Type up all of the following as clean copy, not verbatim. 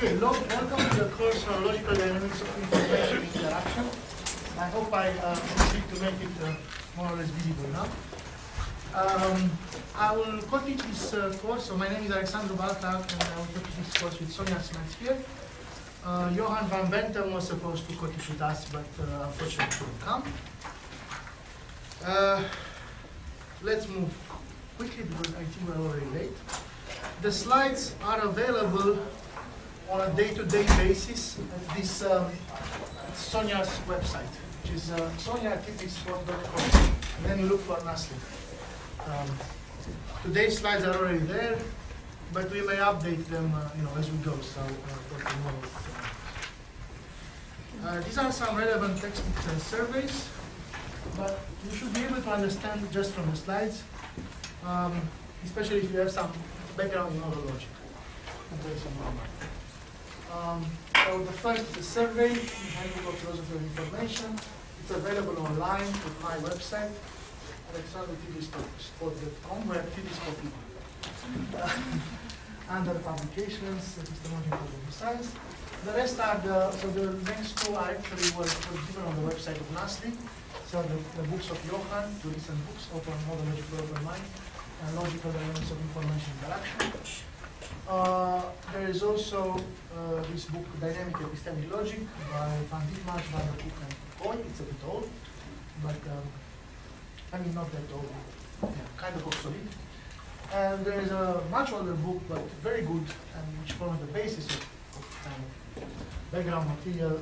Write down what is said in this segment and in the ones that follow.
Okay, welcome to the course on logical dynamics of information interaction. I hope I succeed to make it more or less visible now. I will co-teach this course. So my name is Alexandru Baltag, and I will co-teach this course with Sonja Smets here. Johan van Bentum was supposed to co-teach with us, but unfortunately couldn't come. Let's move quickly because I think we're already late. The slides are available on a day-to-day basis at this Sonja's website, which is sonja@epistemic.com. And then you look for NASSLLI. Today's slides are already there, but we may update them, as we go. So for tomorrow. These are some relevant textbook surveys, but you should be able to understand just from the slides, especially if you have some background in model logic. So the first is a survey, Handbook of Philosophy of Information. It's available online at my website, alexandru.com, where it is for people. Under publications, epistemology and science. The rest are the next two are actually were given on the website of NASSLLI. So the books of Johan, two recent books, Open Model Logical Open Mind, and Logical Dynamics of Information Interaction. There is also this book, Dynamic Epistemic Logic, by Van Ditmars, Van der Koek, and Coy. It's a bit old, but not that old, kind of obsolete. And there is a much older book, but very good, and which forms the basis of kind of background material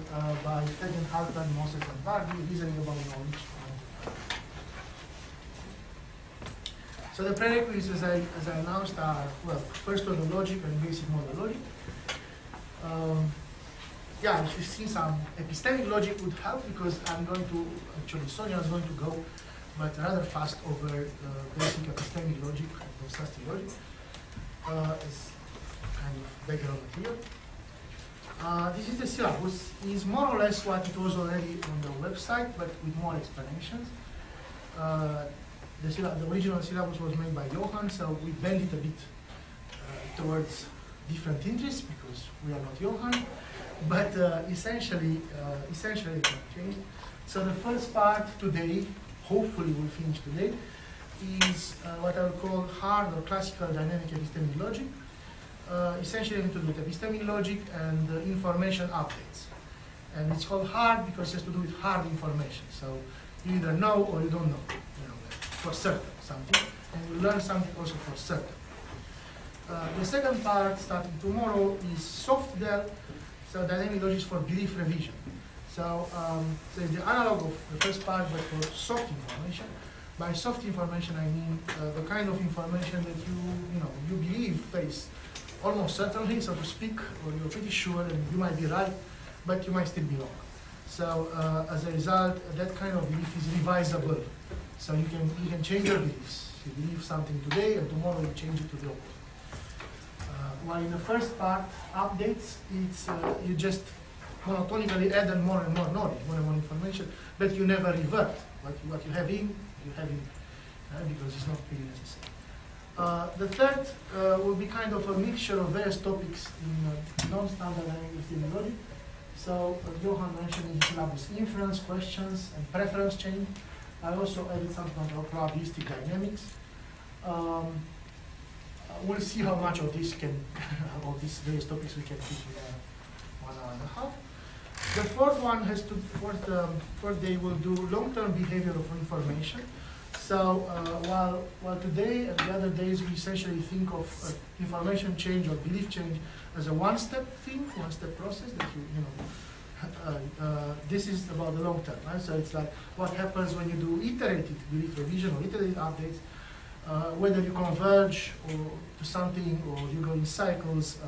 by Tegan, Halton, Moses, and Vardy, Reasoning about Knowledge. So the prerequisites, as I announced, are, well, first order logic and basic model logic. If you've seen some epistemic logic would help, because I'm going to, actually Sonja is going to go, but rather fast over basic epistemic logic and non-static logic as kind of background material. This is the syllabus. It's more or less what it was already on the website, but with more explanations. The original syllabus was made by Johan, so we bent it a bit towards different interests because we are not Johan, but essentially it can change. So the first part today, hopefully we'll finish today, is what I would call hard or classical dynamic epistemic logic. Essentially having to do with epistemic logic and information updates. And it's called hard because it has to do with hard information. So you either know or you don't know. For certain something, and you learn something also for certain. The second part, starting tomorrow, is soft DEL, so dynamic logic for belief revision. So it's the analog of the first part, but for soft information. By soft information, I mean the kind of information that you believe face almost certainly, so to speak, or you're pretty sure, and you might be right, but you might still be wrong. So as a result, that kind of belief is revisable. So you can change your beliefs. You believe something today, and tomorrow you change it to the opposite. While in the first part, updates, it's you just monotonically add more and more knowledge, more and more information, but you never revert. What you have in, because it's not really necessary. The third will be kind of a mixture of various topics in non-standard dynamic epistemic logic. So Johan mentioned in his syllabus inference, questions, and preference chain. I also added something about probabilistic dynamics. We'll see how much of this about these various topics we can fit in 1 hour and a half. The fourth one fourth day will do long-term behavior of information. So while today and the other days we essentially think of information change or belief change as a one-step thing, one-step process that this is about the long term, right? So it's like what happens when you do iterative belief revision or iterative updates, whether you converge to something or you go in cycles,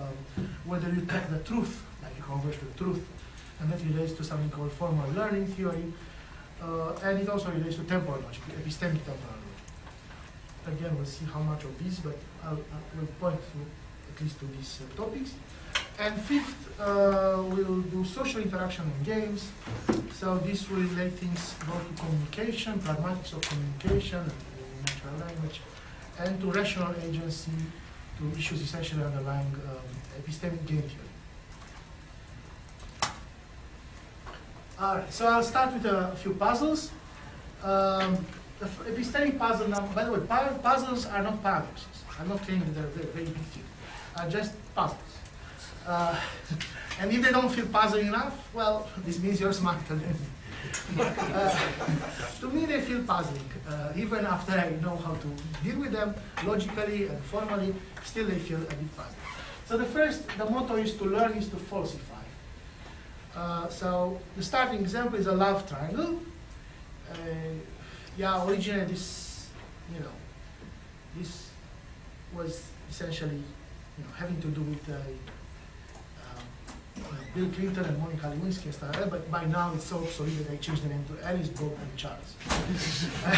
whether you take the truth, like you converge to truth, and that relates to something called formal learning theory, and it also relates to temporal logic, epistemic temporal logic. Again, we'll see how much of this, but we'll point at least to these topics. And fifth, we'll do social interaction and games. So this will relate things both to communication, pragmatics of communication, and natural language, and to rational agency, to issues essentially underlying epistemic game theory. Alright, so I'll start with a few puzzles. The epistemic puzzle, now, by the way, puzzles are not paradoxes. I'm not claiming that they're very, very big things. Just puzzles. And if they don't feel puzzling enough, well, this means you're smarter than me. To me, they feel puzzling. Even after I know how to deal with them logically and formally, still they feel a bit puzzling. So the motto is to learn is to falsify. So the starting example is a love triangle. Yeah, originally this was essentially, having to do with Bill Clinton and Monica Lewinsky and stuff like that, but by now it's so obsolete that I changed the name to Alice, Bob, and Charles.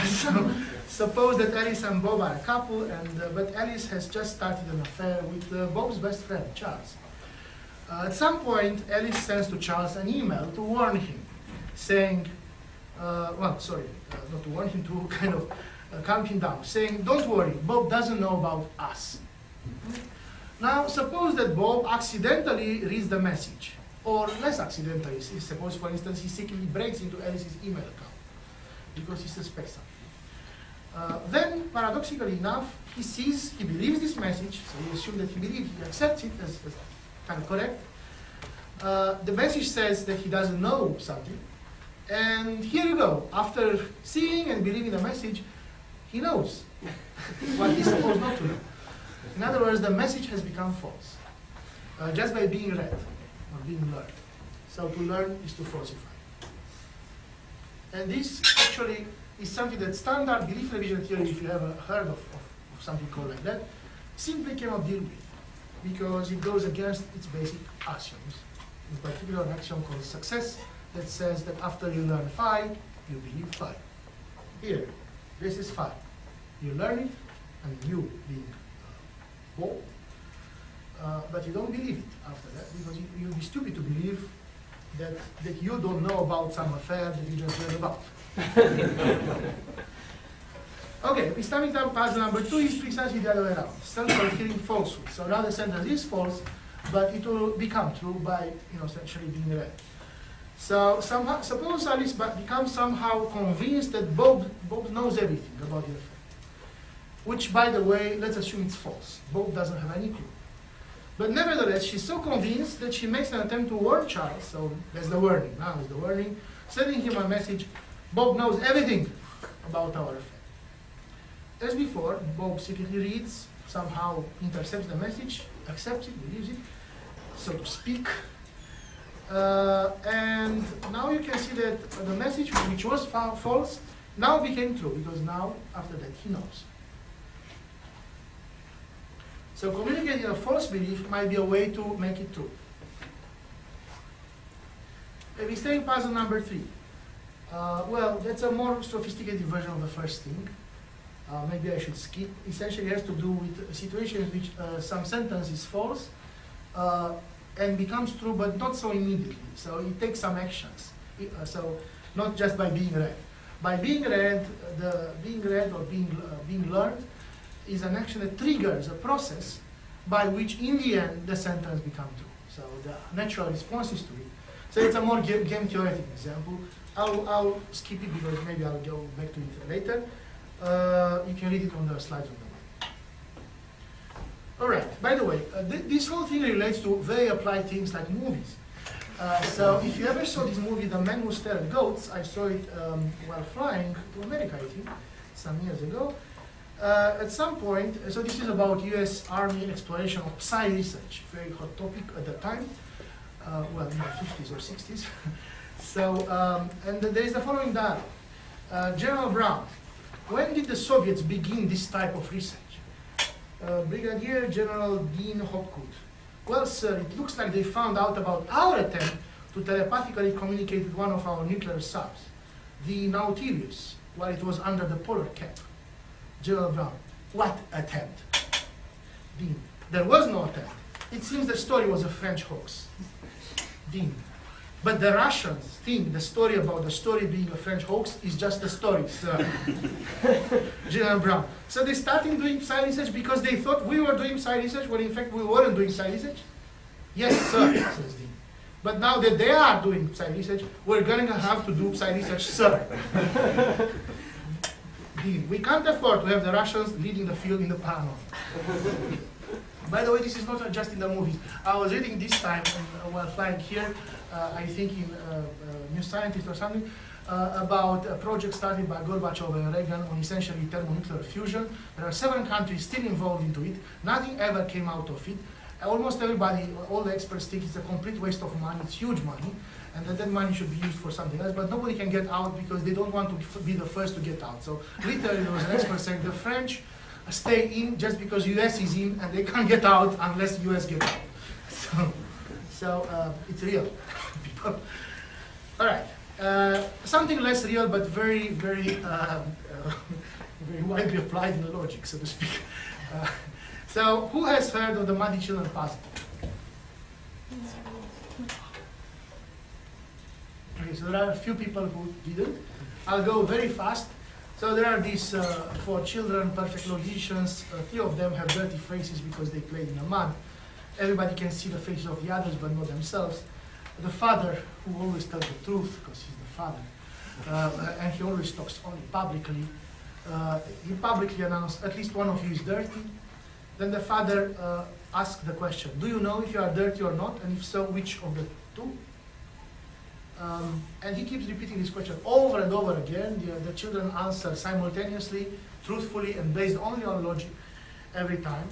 So suppose that Alice and Bob are a couple, but Alice has just started an affair with Bob's best friend, Charles. At some point, Alice sends to Charles an email to warn him, saying, not to warn him, to kind of calm him down, saying, don't worry, Bob doesn't know about us. Now, suppose that Bob accidentally reads the message, or less accidentally. Suppose, for instance, he secretly breaks into Alice's email account because he suspects something. Then, paradoxically enough, he believes this message, so we assume that he accepts it as kind of correct. The message says that he doesn't know something, and here you go. After seeing and believing the message, he knows what he's supposed not to know. In other words, the message has become false, just by being read or being learned. So to learn is to falsify. And this actually is something that standard belief revision theory, if you have heard of something called like that, simply cannot deal with, because it goes against its basic axioms. In particular, an axiom called success that says that after you learn phi, you believe phi. Here, this is phi. You learn it, and you being Bob, but you don't believe it after that, because you'd be stupid to believe that you don't know about some affair that you just read about. Okay, epistemic puzzle number 2 is precisely the other way around. Self-fulfilling falsehood. So now the sentence is false, but it will become true by essentially being read. So suppose Alice becomes somehow convinced that Bob knows everything about the affair. Which, by the way, let's assume it's false. Bob doesn't have any clue. But nevertheless, she's so convinced that she makes an attempt to warn Charles. So that's the warning. Now is the warning, sending him a message. Bob knows everything about our affair. As before, Bob secretly reads, somehow intercepts the message, accepts it, believes it, so to speak. And now you can see that the message, which was false, now became true, because now, after that, he knows. So communicating a false belief might be a way to make it true. Epistemic puzzle number 3. Well, that's a more sophisticated version of the first thing. Maybe I should skip. Essentially, it has to do with situations in which some sentence is false and becomes true, but not so immediately. So it takes some actions. So not just by being read. By being read, or being learned is an action that triggers a process by which, in the end, the sentence becomes true. So the natural responses to it. So it's a more game theoretic example. I'll skip it because maybe I'll go back to it later. You can read it on the slides on the way. All right. By the way, this whole thing relates to very applied things like movies. So if you ever saw this movie, The Man Who Stared at Goats, I saw it while flying to America, I think, some years ago. At some point, so this is about US Army exploration of psi research, very hot topic at the time, well, in the 50s or 60s. So, and there is the following dialogue. General Brown, when did the Soviets begin this type of research? Brigadier General Dean Hopgood, well, sir, it looks like they found out about our attempt to telepathically communicate with one of our nuclear subs, the Nautilus, while it was under the polar cap. General Brown, what attempt? Dean, there was no attempt. It seems the story was a French hoax. Dean, but the Russians think the story about the story being a French hoax is just a story, sir. General Brown, so they started doing psi research because they thought we were doing psi research when in fact we weren't doing psi research? Yes, sir, says Dean. But now that they are doing Psi research, we're going to have to do Psi research, sir. We can't afford to have the Russians leading the field in the paranormal. By the way, this is not just in the movies. I was reading this time while flying here, I think in New Scientist or something, about a project started by Gorbachev and Reagan on essentially thermonuclear fusion. There are 7 countries still involved into it. Nothing ever came out of it. Almost everybody, all the experts think it's a complete waste of money. It's huge money, and that money should be used for something else. But nobody can get out because they don't want to be the first to get out. So literally, there was an expert saying the French stay in just because US is in, and they can't get out unless US get out. So it's real, people. All right. Something less real, but very, very, very widely applied in the logic, so to speak. So, who has heard of the Muddy Children puzzle? Okay, so there are a few people who didn't. I'll go very fast. So there are these 4 children, perfect logicians. 3 of them have dirty faces because they played in the mud. Everybody can see the faces of the others, but not themselves. The father, who always tells the truth, because he's the father, and he always talks only publicly. He publicly announced, at least one of you is dirty. Then the father asked the question, do you know if you are dirty or not? And if so, which of the 2? And he keeps repeating this question over and over again. The children answer simultaneously, truthfully, and based only on logic every time.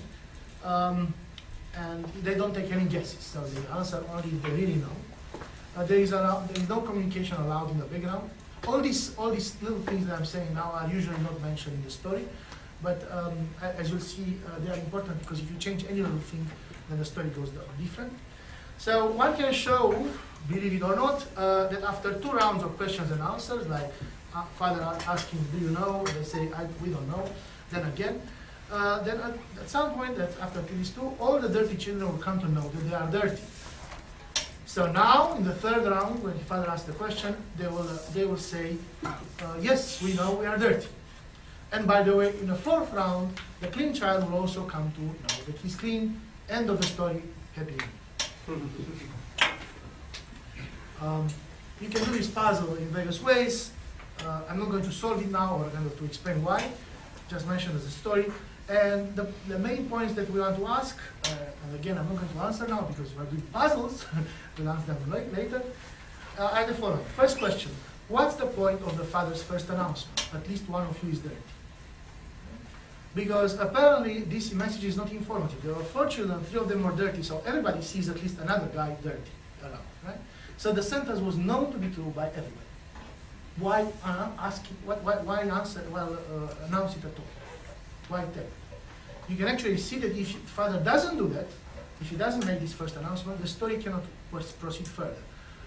And they don't take any guesses, so they answer only if they really know. There is no communication allowed in the background. All these little things that I'm saying now are usually not mentioned in the story, but as you'll see, they are important because if you change any little thing, then the story goes different. So one can show, believe it or not, that after 2 rounds of questions and answers, like father asking, do you know? They say, we don't know. Then again, then at some point, that after these 2, all the dirty children will come to know that they are dirty. So now, in the 3rd round, when the father asks the question, they will say, yes, we know we are dirty. And by the way, in the 4th round, the clean child will also come to know that he's clean. End of the story, happy ending. You can do this puzzle in various ways. I'm not going to solve it now or to explain why, just mention as a story. And the main points that we want to ask, and again, I'm not going to answer now because we're doing puzzles, we'll answer them later, are the following. First question, what's the point of the father's first announcement? At least one of you is dirty. Because apparently this message is not informative. There are 4 children, 3 of them are dirty, so everybody sees at least another guy dirty around, right? So the sentence was known to be true by everybody. Why ask it, why answer, announce it at all? Why tell? You can actually see that if the father doesn't do that, if he doesn't make this first announcement, the story cannot proceed further.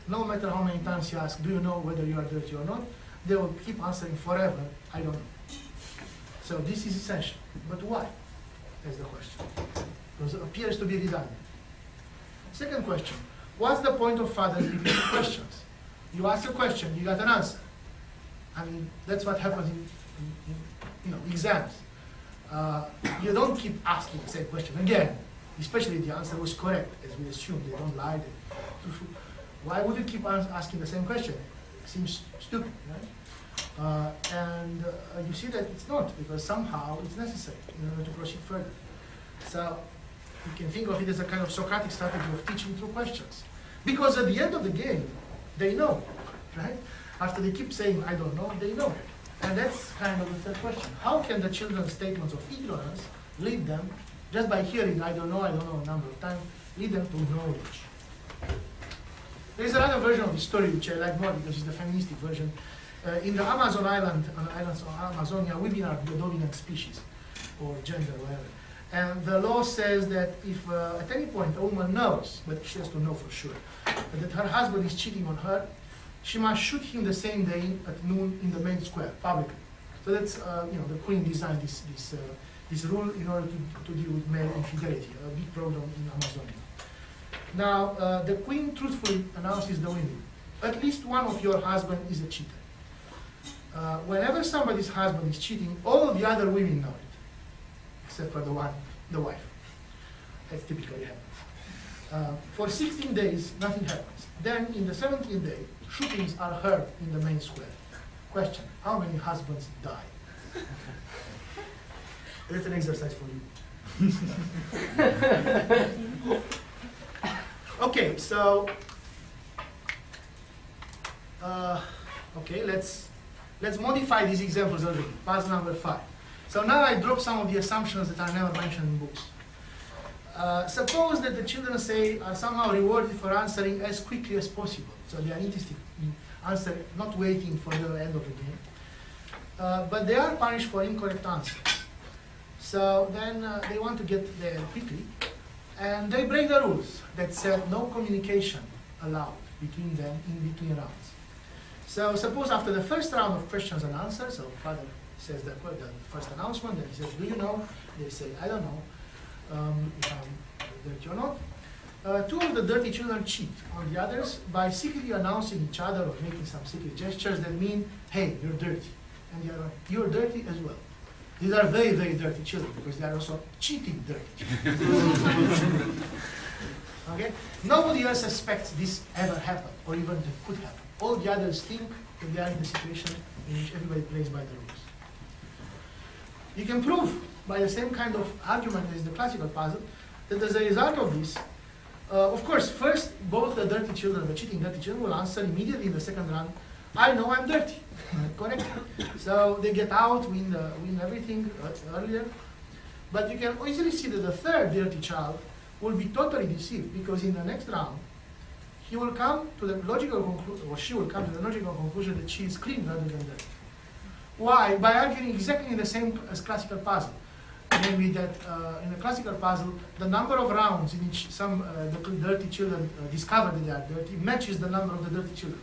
No matter how many times you ask, do you know whether you are dirty or not, they will keep answering forever, I don't know. So this is essential. But why? That's the question. Because it appears to be redundant. Second question, what's the point of fathers repeating questions? You ask a question, you got an answer. I mean, that's what happens in exams. You don't keep asking the same question again, especially if the answer was correct, as we assume, they don't lie. Why would you keep asking the same question? It seems stupid, right? And you see that it's not, because somehow it's necessary in order to proceed further. So you can think of it as a kind of Socratic strategy of teaching through questions. Because at the end of the game, they know, right? After they keep saying, I don't know, they know. And that's kind of the third question. How can the children's statements of ignorance lead them, just by hearing, I don't know a number of times, lead them to knowledge? There is another version of the story which I like more because it's the feministic version. In the Amazon islands of Amazonia, women are the dominant species, or gender, whatever. And the law says that if at any point a woman knows, but she has to know for sure, that her husband is cheating on her, she must shoot him the same day at noon in the main square, publicly. So that's, the Queen designed this rule in order to deal with male infidelity, a big problem in Amazonia. Now, the Queen truthfully announces the women, at least one of your husband is a cheater. Whenever somebody's husband is cheating, all of the other women know it, except for the wife. That's typically happens. For 16 days, nothing happens. Then, in the 17th day, shootings are heard in the main square. Question, how many husbands die? That's an exercise for you. Okay, so, okay, let's modify these examples a little bit. Puzzle number 5. So now I drop some of the assumptions that are never mentioned in books. Suppose that the children say are somehow rewarded for answering as quickly as possible. So they are interested in answering, not waiting for the end of the game. But they are punished for incorrect answers. So then they want to get there quickly. And they break the rules that said no communication allowed between them in between rounds. So suppose after the first round of questions and answers, so father says the first announcement, then he says, do you know? They say, I don't know if I'm dirty or not. Two of the dirty children cheat on the others by secretly announcing each other or making some secret gestures that mean, hey, you're dirty. And the other, you're dirty as well. These are very, very dirty children because they are also cheating dirty children. Okay? Nobody else suspects this ever happened or even that could happen. All the others think that they are in a situation in which everybody plays by the rules. You can prove by the same kind of argument as the classical puzzle that as a result of this, of course, first, both the dirty children, the cheating dirty children, will answer immediately in the second round, I know I'm dirty. Correct? So they get out, win everything earlier. But you can easily see that the third dirty child will be totally deceived because in the next round, he will come to the logical conclusion, or she will come to the logical conclusion that she is clean rather than dirty. Why? By arguing exactly the same as classical puzzle. Namely that in a classical puzzle, the number of rounds in which the dirty children discover that they are dirty matches the number of the dirty children.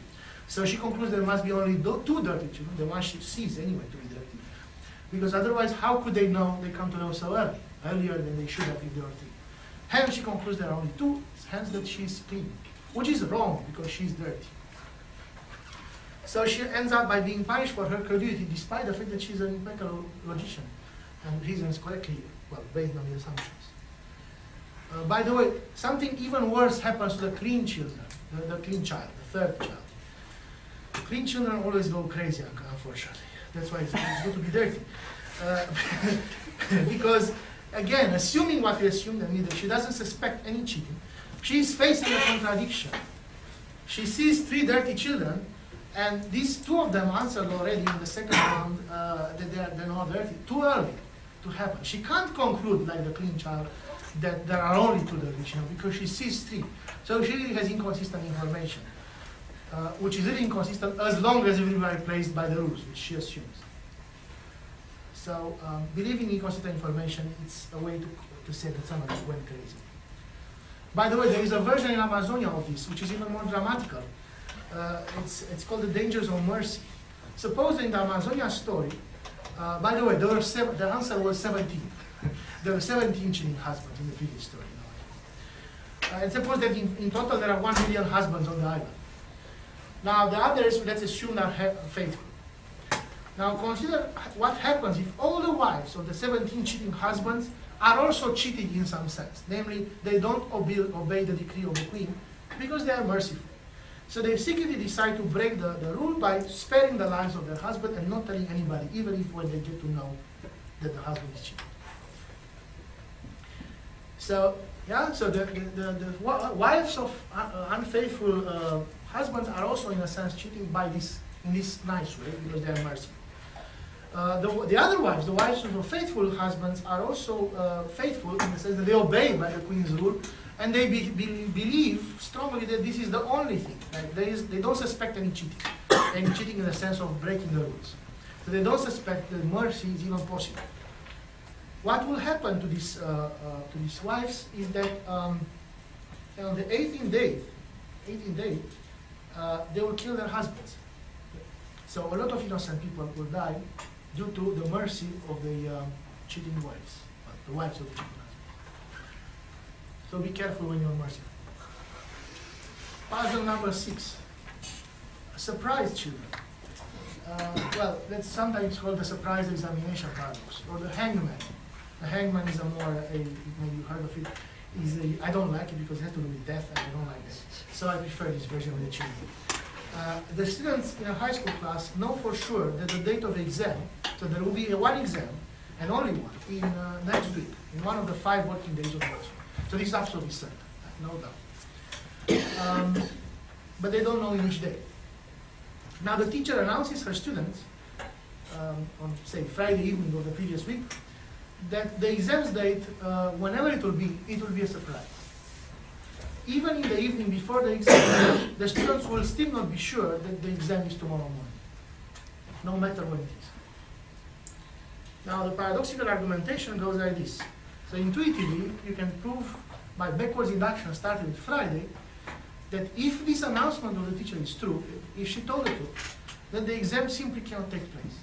So she concludes there must be only two dirty children, the one she sees anyway to be dirty. Because otherwise, how could they know they come to know so early, earlier than they should have if they were three? Hence, she concludes there are only two, hence that she is clean, which is wrong because she is dirty. So she ends up by being punished for her credulity, despite the fact that she's an impeccable logician and reasons correctly, well, based on the assumptions. By the way, something even worse happens to the clean children, the clean child, the third child. Clean children always go crazy, unfortunately. That's why it's good to be dirty. Because, again, assuming what we assumed, that she doesn't suspect any cheating, she is facing a contradiction. She sees three dirty children, and these two of them answered already in the second round that they're not dirty, too early to happen. She can't conclude, like the clean child, that there are only two dirty children, because she sees three. So she really has inconsistent information. Which is really inconsistent as long as everybody plays by the rules, which she assumes. So believing inconsistent information, it's a way to say that someone went crazy. By the way, there is a version in Amazonia of this, which is even more dramatical. It's called The Dangers of Mercy. Suppose in the Amazonia story, by the way, the answer was 17. There were 17 cheating husbands in the previous story. And suppose that in total there are 1 million husbands on the island. Now the others, let's assume, are faithful. Now consider what happens if all the wives of the 17 cheating husbands are also cheating in some sense. Namely, they don't obey the decree of the queen because they are merciful. So they secretly decide to break the rule by sparing the lives of their husband and not telling anybody, even if when they get to know that the husband is cheating. So, yeah, so the wives of unfaithful husbands are also, in a sense, cheating in this nice way because they are merciful. The other wives, the wives of the faithful husbands, are also faithful in the sense that they obey by the queen's rule, and they believe strongly that this is the only thing. Like they don't suspect any cheating in the sense of breaking the rules. So they don't suspect that mercy is even possible. What will happen to these wives is that on the 18th day, they will kill their husbands. So a lot of innocent people will die due to the mercy of the cheating wives, the wives of the cheating husbands. So be careful when you're merciful. Puzzle number 6. Surprise children. Well, that's sometimes called the surprise examination paradox, or the hangman. The hangman is maybe you heard of it. I don't like it because it has to do with death, and I don't like that. So I prefer this version of the achievement. The students in a high school class know for sure that the date of the exam, so there will be one exam, and only one, in next week, in one of the 5 working days of the course. So this is absolutely certain, no doubt. But they don't know in which day. Now the teacher announces her students on, say, Friday evening of the previous week, that the exam's date, whenever it will be a surprise. Even in the evening before the exam, the students will still not be sure that the exam is tomorrow morning, no matter when it is. Now the paradoxical argumentation goes like this. So intuitively, you can prove by backwards induction starting with Friday, that if this announcement of the teacher is true, if she told the truth, then the exam simply cannot take place.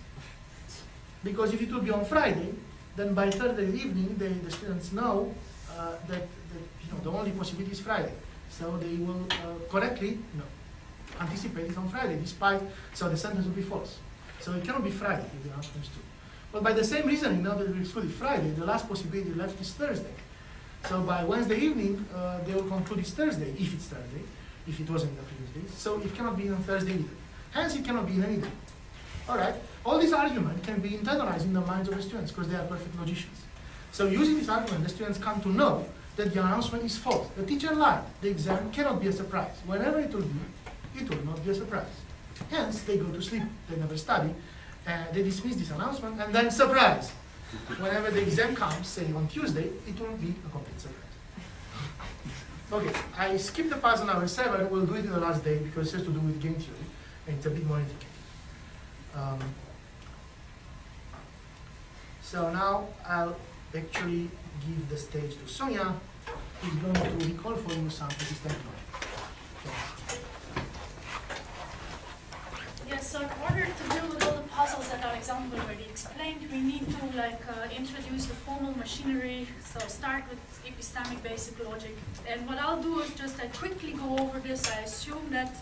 Because if it will be on Friday, then by Thursday evening, the students know that the only possibility is Friday. So they will correctly anticipate it on Friday, despite, so the sentence will be false. So it cannot be Friday if the announcement is true. But by the same reasoning, now that we exclude Friday, the last possibility left is Thursday. So by Wednesday evening, they will conclude it's Thursday, if it's Thursday, if it wasn't the previous day. So it cannot be on Thursday either. Hence, it cannot be in any day. All right? All these arguments can be internalized in the minds of the students because they are perfect logicians. So using this argument, the students come to know that the announcement is false. The teacher lied. The exam cannot be a surprise. Whenever it will be, it will not be a surprise. Hence, they go to sleep. They never study. They dismiss this announcement, and then surprise. Whenever the exam comes, say on Tuesday, it will be a complete surprise. Okay, I skipped the part on number 7. We'll do it in the last day because it has to do with game theory, and it's a bit more intricate. So now I'll actually give the stage to Sonja, who's going to recall for you some epistemic knowledge. Yes, so in order to deal with all the puzzles that Alexandru already explained, we need to introduce the formal machinery. So start with epistemic basic logic. And what I'll do is just quickly go over this. I assume that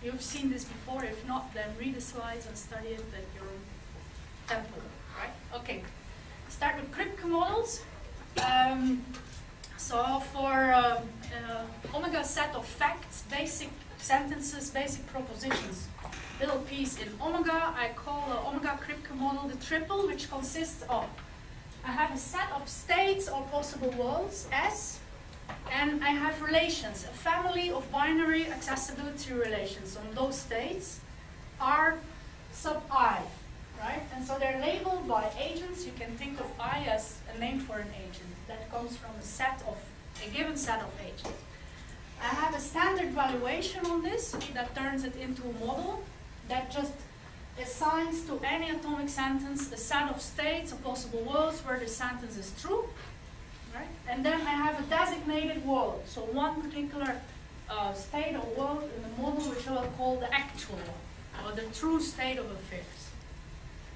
you've seen this before. If not, then read the slides and study it at your tempo, right? Okay. Start with Kripke models. So for omega set of facts, basic sentences, basic propositions, little piece in omega, I call the omega Kripke model the triple, which consists of, I have a set of states or possible worlds, S, and I have relations, a family of binary accessibility relations on those states, R sub I, right? And so they're labeled by agents. You can think of I as a name for an agent that comes from a given set of agents. I have a standard valuation on this that turns it into a model that just assigns to any atomic sentence a set of states or possible worlds where the sentence is true. Right? And then I have a designated world, so one particular state or world in the model which I will call the actual one, or the true state of affairs.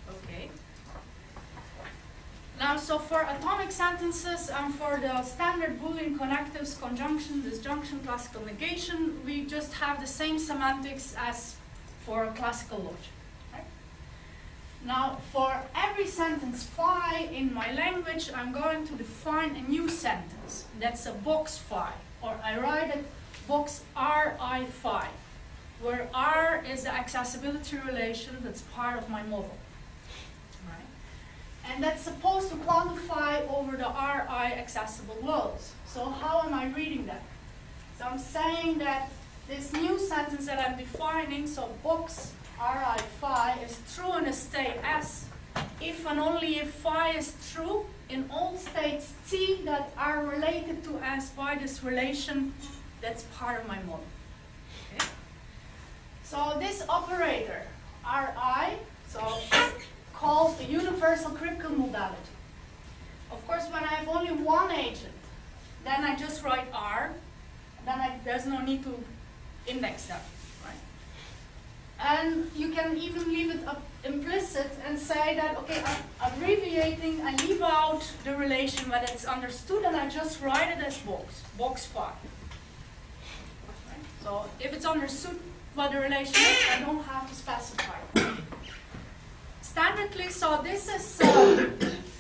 Okay. Now, so for atomic sentences and for the standard Boolean connectives, conjunction, disjunction, classical negation, we just have the same semantics as for classical logic. Right? Now, for every sentence phi in my language, I'm going to define a new sentence. That's a box phi, or I write it box Ri phi, where R is the accessibility relation that's part of my model. And that's supposed to quantify over the Ri accessible worlds. So how am I reading that? So I'm saying that this new sentence that I'm defining, so box Ri phi, is true in a state S if and only if phi is true in all states T that are related to S by this relation that's part of my model. Okay? So this operator, Ri, so called the universal Kripke modality. Of course, when I have only one agent, then I just write R, then there's no need to index that, right? And you can even leave it implicit and say that, okay, I'm abbreviating, I leave out the relation when it's understood, and I just write it as box phi. Right? So if it's understood what the relation is, I don't have to specify it. Standardly, so this is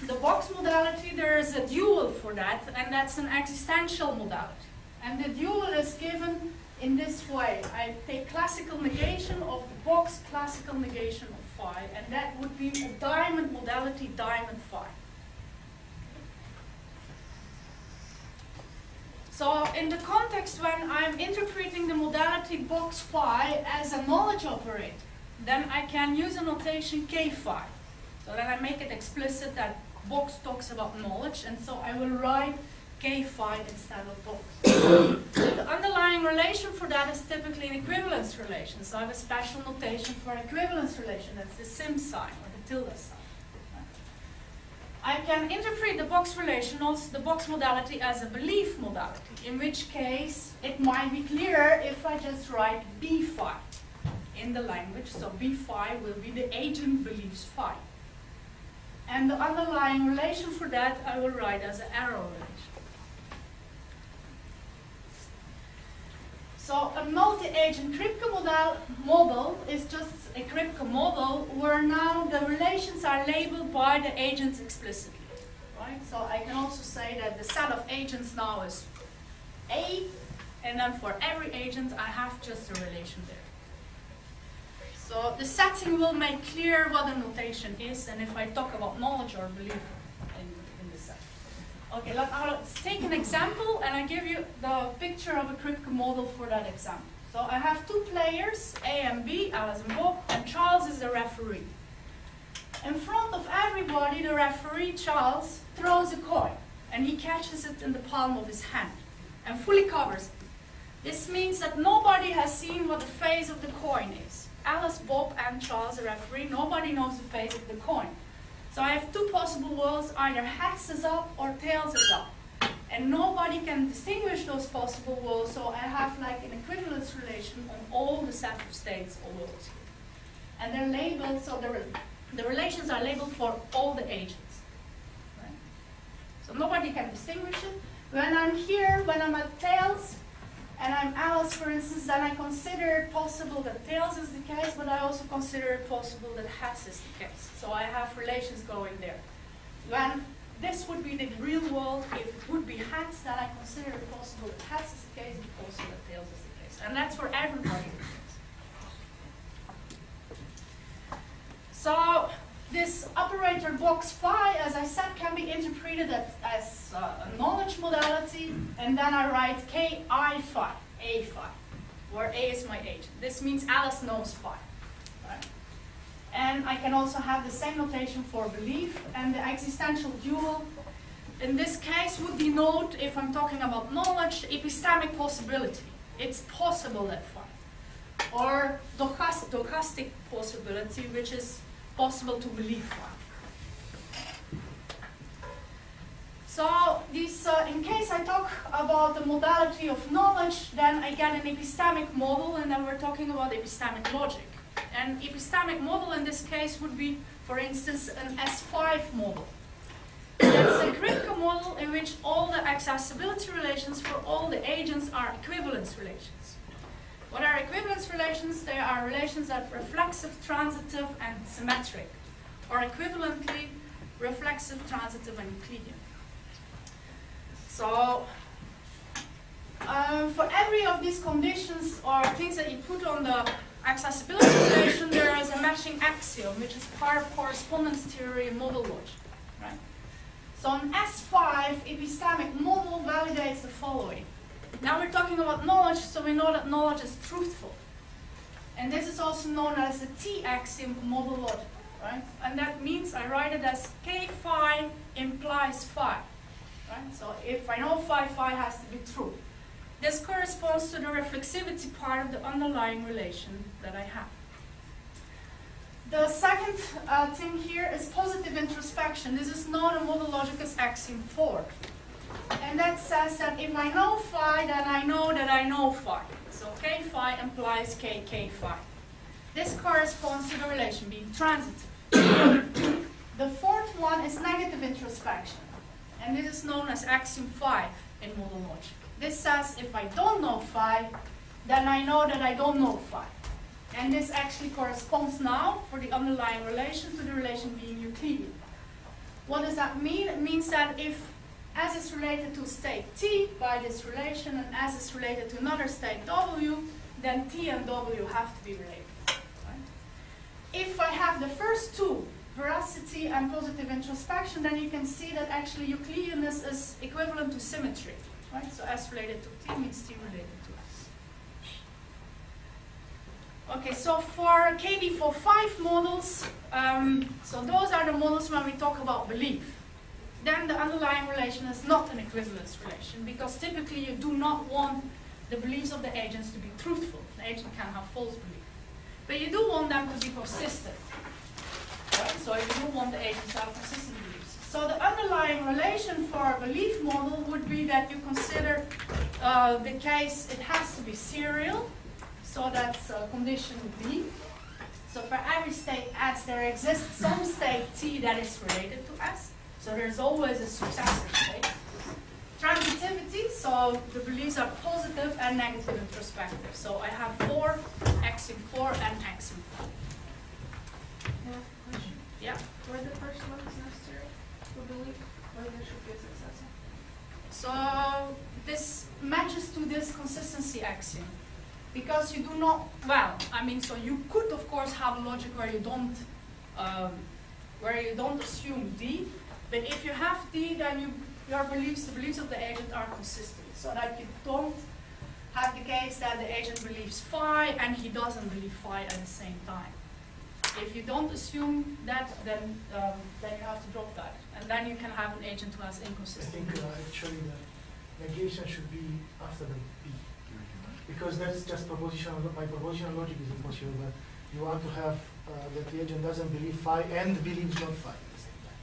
the the box modality, there is a dual for that, and that's an existential modality. And the dual is given in this way. I take classical negation of the box, classical negation of phi, and that would be a diamond modality, diamond phi. So in the context when I'm interpreting the modality box phi as a knowledge operator, then I can use a notation k phi. So then I make it explicit that box talks about knowledge, and so I will write k phi instead of box. The underlying relation for that is typically an equivalence relation. So I have a special notation for an equivalence relation. That's the sim sign, or the tilde sign. I can interpret the box relation, also the box modality, as a belief modality, in which case it might be clearer if I just write b phi in the language. So b phi will be the agent believes phi. And the underlying relation for that I will write as an arrow relation. So a multi-agent Kripke model is just a Kripke model where now the relations are labeled by the agents explicitly. Right? So I can also say that the set of agents now is A, and then for every agent I have just a relation there. So the setting will make clear what a notation is, and if I talk about knowledge or belief in the set. Okay, let's take an example, and I give you the picture of a Kripke model for that example. So I have two players, A and B, Alice and Bob, and Charles is the referee. In front of everybody, the referee, Charles, throws a coin, and he catches it in the palm of his hand, and fully covers it. This means that nobody has seen what the face of the coin is. Alice, Bob, and Charles, the referee, nobody knows the face of the coin. So I have two possible worlds, either heads is up or tails is up. And nobody can distinguish those possible worlds, so I have like an equivalence relation on all the set of states or worlds here. And they're labeled, so the relations are labeled for all the agents. Right? So nobody can distinguish it. When I'm here, when I'm at tails, and I'm Alice, for instance, then I consider it possible that tails is the case, but I also consider it possible that heads is the case. So I have relations going there. When this would be the real world, if it would be heads, then I consider it possible that heads is the case, and also that tails is the case. And that's for everybody. So this operator box phi, as I said, can be interpreted as a knowledge modality, and then I write ki phi, a phi, where a is my agent. This means Alice knows phi. Right? And I can also have the same notation for belief, and the existential dual in this case would denote, if I'm talking about knowledge, epistemic possibility. It's possible that phi. Or stochastic possibility, which is possible to believe phi. So these, in case I talk about the modality of knowledge, then I get an epistemic model, and then we're talking about epistemic logic. An epistemic model in this case would be, for instance, an S5 model. That's a Kripke model in which all the accessibility relations for all the agents are equivalence relations. What are equivalence relations? They are relations that are reflexive, transitive, and symmetric, or equivalently reflexive, transitive, and Euclidean. So for every of these conditions or things that you put on the accessibility relation, there is a matching axiom, which is part of correspondence theory and model logic. Right? So an S5 epistemic model validates the following. Now we're talking about knowledge, so we know that knowledge is truthful. And this is also known as the T axiom of model logic. Right? And that means I write it as K phi implies phi. Right? So if I know phi, phi has to be true. This corresponds to the reflexivity part of the underlying relation that I have. The second thing here is positive introspection. This is known in model logic as axiom 4. And that says that if I know phi, then I know that I know phi. So k phi implies k phi. This corresponds to the relation being transitive. The fourth one is negative introspection. And this is known as axiom 5 in model logic. This says if I don't know phi, then I know that I don't know phi. And this actually corresponds now for the underlying relation to the relation being Euclidean. What does that mean? It means that if S is related to state T by this relation and S is related to another state W, then T and W have to be related. Right? If I have the first two, veracity and positive introspection, then you can see that actually Euclideanness is equivalent to symmetry. Right? So S related to T means T related to S. Okay, so for KD45 models, so those are the models when we talk about belief. Then the underlying relation is not an equivalence relation, because typically you do not want the beliefs of the agents to be truthful. The agent can have false belief. But you do want them to be consistent. Right? So you do want the agents to have consistent beliefs. So the underlying relation for a belief model would be that you consider the case, it has to be serial. So that's condition B. So for every state S, there exists some state T that is related to S. So there's always a successor state. Transitivity, so the beliefs are positive and negative introspective. So I have 4, axiom 4, and axiom 4. Yeah? Where the first one is necessary for belief, whether there should be a successor? So this matches to this consistency axiom. Because you do not, well, I mean, so you could of course have a logic where you don't assume D, but if you have D, then your beliefs, the beliefs of the agent are consistent. So that you don't have the case that the agent believes phi and he doesn't believe phi at the same time. If you don't assume that, then you have to drop that. And then you can have an agent who has inconsistent I think actually the negation should be after the B. Because that's just propositional, by propositional logic is impossible, but you want to have that the agent doesn't believe phi and believes not phi at the same time.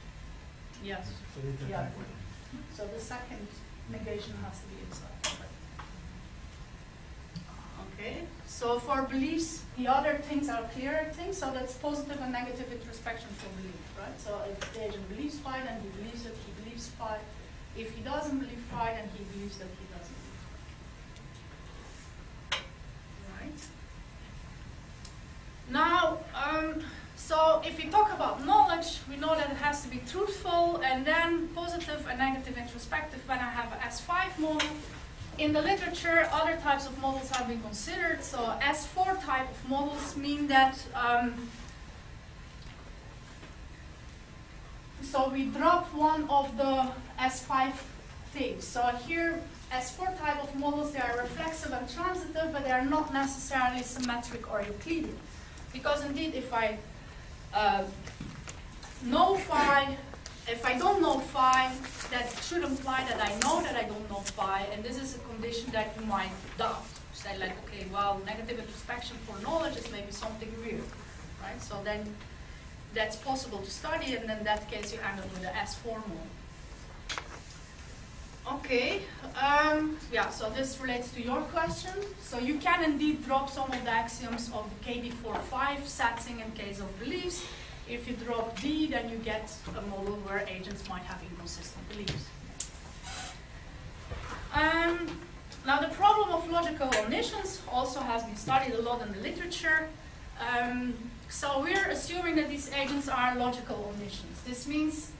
Yes. So, Yeah. So the second negation has to be inside. Okay. So for beliefs, the other things are clearer things. So that's positive and negative introspection for belief, right? So if the agent believes phi, then he believes that he believes phi. If he doesn't believe phi, then he believes that he doesn't. Now, so if we talk about knowledge, we know that it has to be truthful and then positive and negative introspective when I have an S5 model. In the literature, other types of models have been considered. So S4 type of models mean that, so we drop one of the S5 things. So here, S4 type of models, they are reflexive and transitive, but they are not necessarily symmetric or Euclidean. Because indeed, if I know phi, if I don't know phi, that should imply that I know that I don't know phi, and this is a condition that you might doubt. Say like, okay, well, negative introspection for knowledge is maybe something weird, right? So then that's possible to study, and in that case you end up with the S4 model. Okay, yeah, so this relates to your question. So you can indeed drop some of the axioms of the KD45 setting in case of beliefs. If you drop D, then you get a model where agents might have inconsistent beliefs. Now the problem of logical omniscience also has been studied a lot in the literature. So we're assuming that these agents are logical omniscience. This means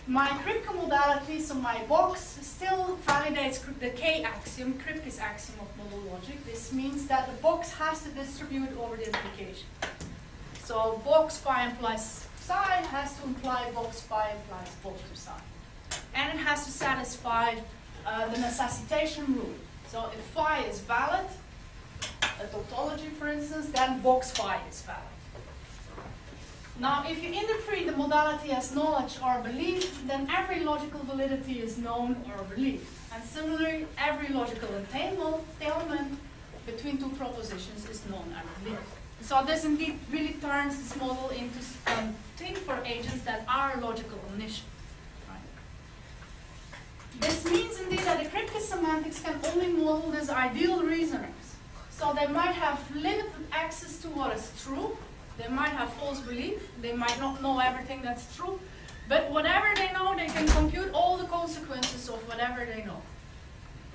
my Kripke modality, so my box, still validates the K axiom, Kripke's axiom of model logic. This means that the box has to distribute over the implication. So box phi implies psi has to imply box phi implies both to psi. And it has to satisfy the necessitation rule. So if phi is valid, a tautology for instance, then box phi is valid. Now, if you interpret the modality as knowledge or belief, then every logical validity is known or believed. And similarly, every logical entailment between two propositions is known and believed. So this indeed really turns this model into a thing for agents that are logical omniscient. Right? This means indeed that the Kripke semantics can only model these ideal reasoners. So they might have limited access to what is true. They might have false belief, they might not know everything that's true, but whatever they know, they can compute all the consequences of whatever they know.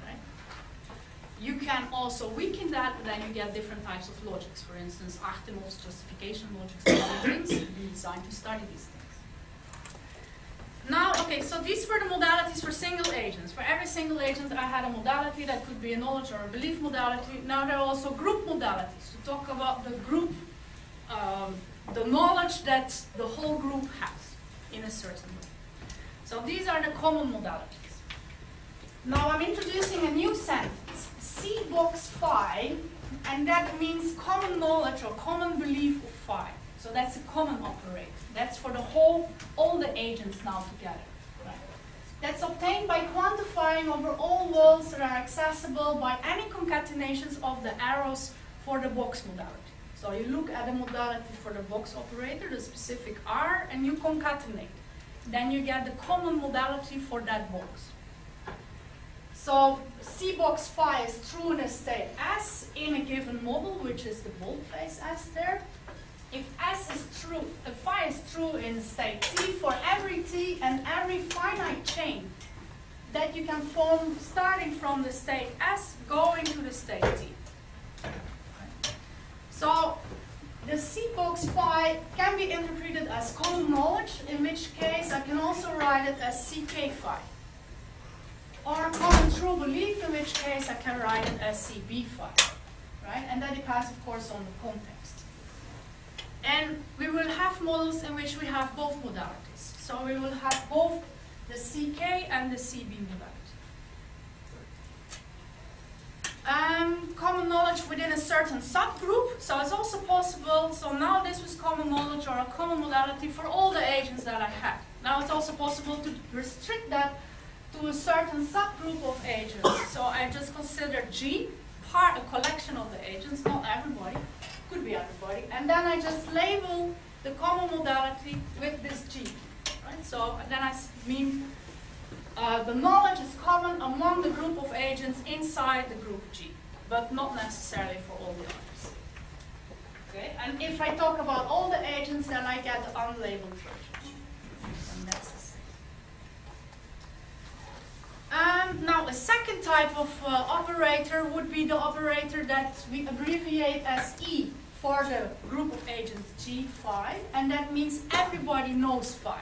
Right? You can also weaken that, but then you get different types of logics. For instance, Artemov's justification logics and other things can be designed to study these things. Now, okay, so these were the modalities for single agents. For every single agent, I had a modality that could be a knowledge or a belief modality. Now there are also group modalities to talk about the group, the knowledge that the whole group has in a certain way. So these are the common modalities. Now I'm introducing a new sentence, C box phi, and that means common knowledge or common belief of phi. So that's a common operator. That's for the whole, all the agents now together. Right? That's obtained by quantifying over all worlds that are accessible by any concatenations of the arrows for the box modality. So you look at the modality for the box operator, the specific R, and you concatenate. Then you get the common modality for that box. So C box phi is true in a state S in a given model, which is the boldface S there. If S is true, phi is true in state T for every T and every finite chain that you can form starting from the state S going to the state T. So the C box phi can be interpreted as common knowledge, in which case I can also write it as CK phi. Or common true belief, in which case I can write it as CB phi. Right? And that depends, of course, on the context. And we will have models in which we have both modalities. So we will have both the CK and the CB modality. Common knowledge within a certain subgroup. So it's also possible, so now this was common knowledge or a common modality for all the agents that I had. Now it's also possible to restrict that to a certain subgroup of agents. So I just consider G, a collection of the agents, not everybody, could be everybody, and then I just label the common modality with this G. Right? So then I mean the knowledge is common among the group of agents inside the group G, but not necessarily for all the others. Okay? And if I talk about all the agents, then I get the unlabeled version. And that's the same. Now a second type of operator would be the operator that we abbreviate as E for the group of agents G phi, and that means everybody knows phi.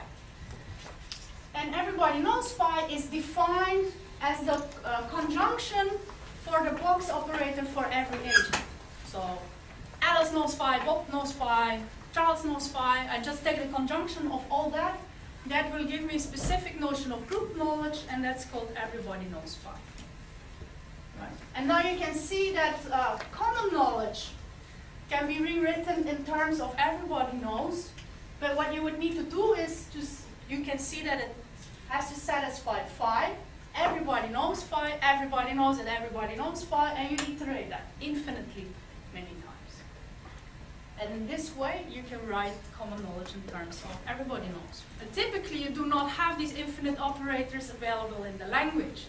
And everybody knows phi is defined as the conjunction for the box operator for every agent. So Alice knows phi, Bob knows phi, Charles knows phi. I just take the conjunction of all that. That will give me a specific notion of group knowledge, and that's called everybody knows phi. Right. And now you can see that common knowledge can be rewritten in terms of everybody knows, but what you would need to do is you can see that it has to satisfy phi. Everybody knows phi, everybody knows that everybody knows phi, and you iterate that infinitely many times. And in this way, you can write common knowledge in terms of everybody knows. But typically, you do not have these infinite operators available in the language.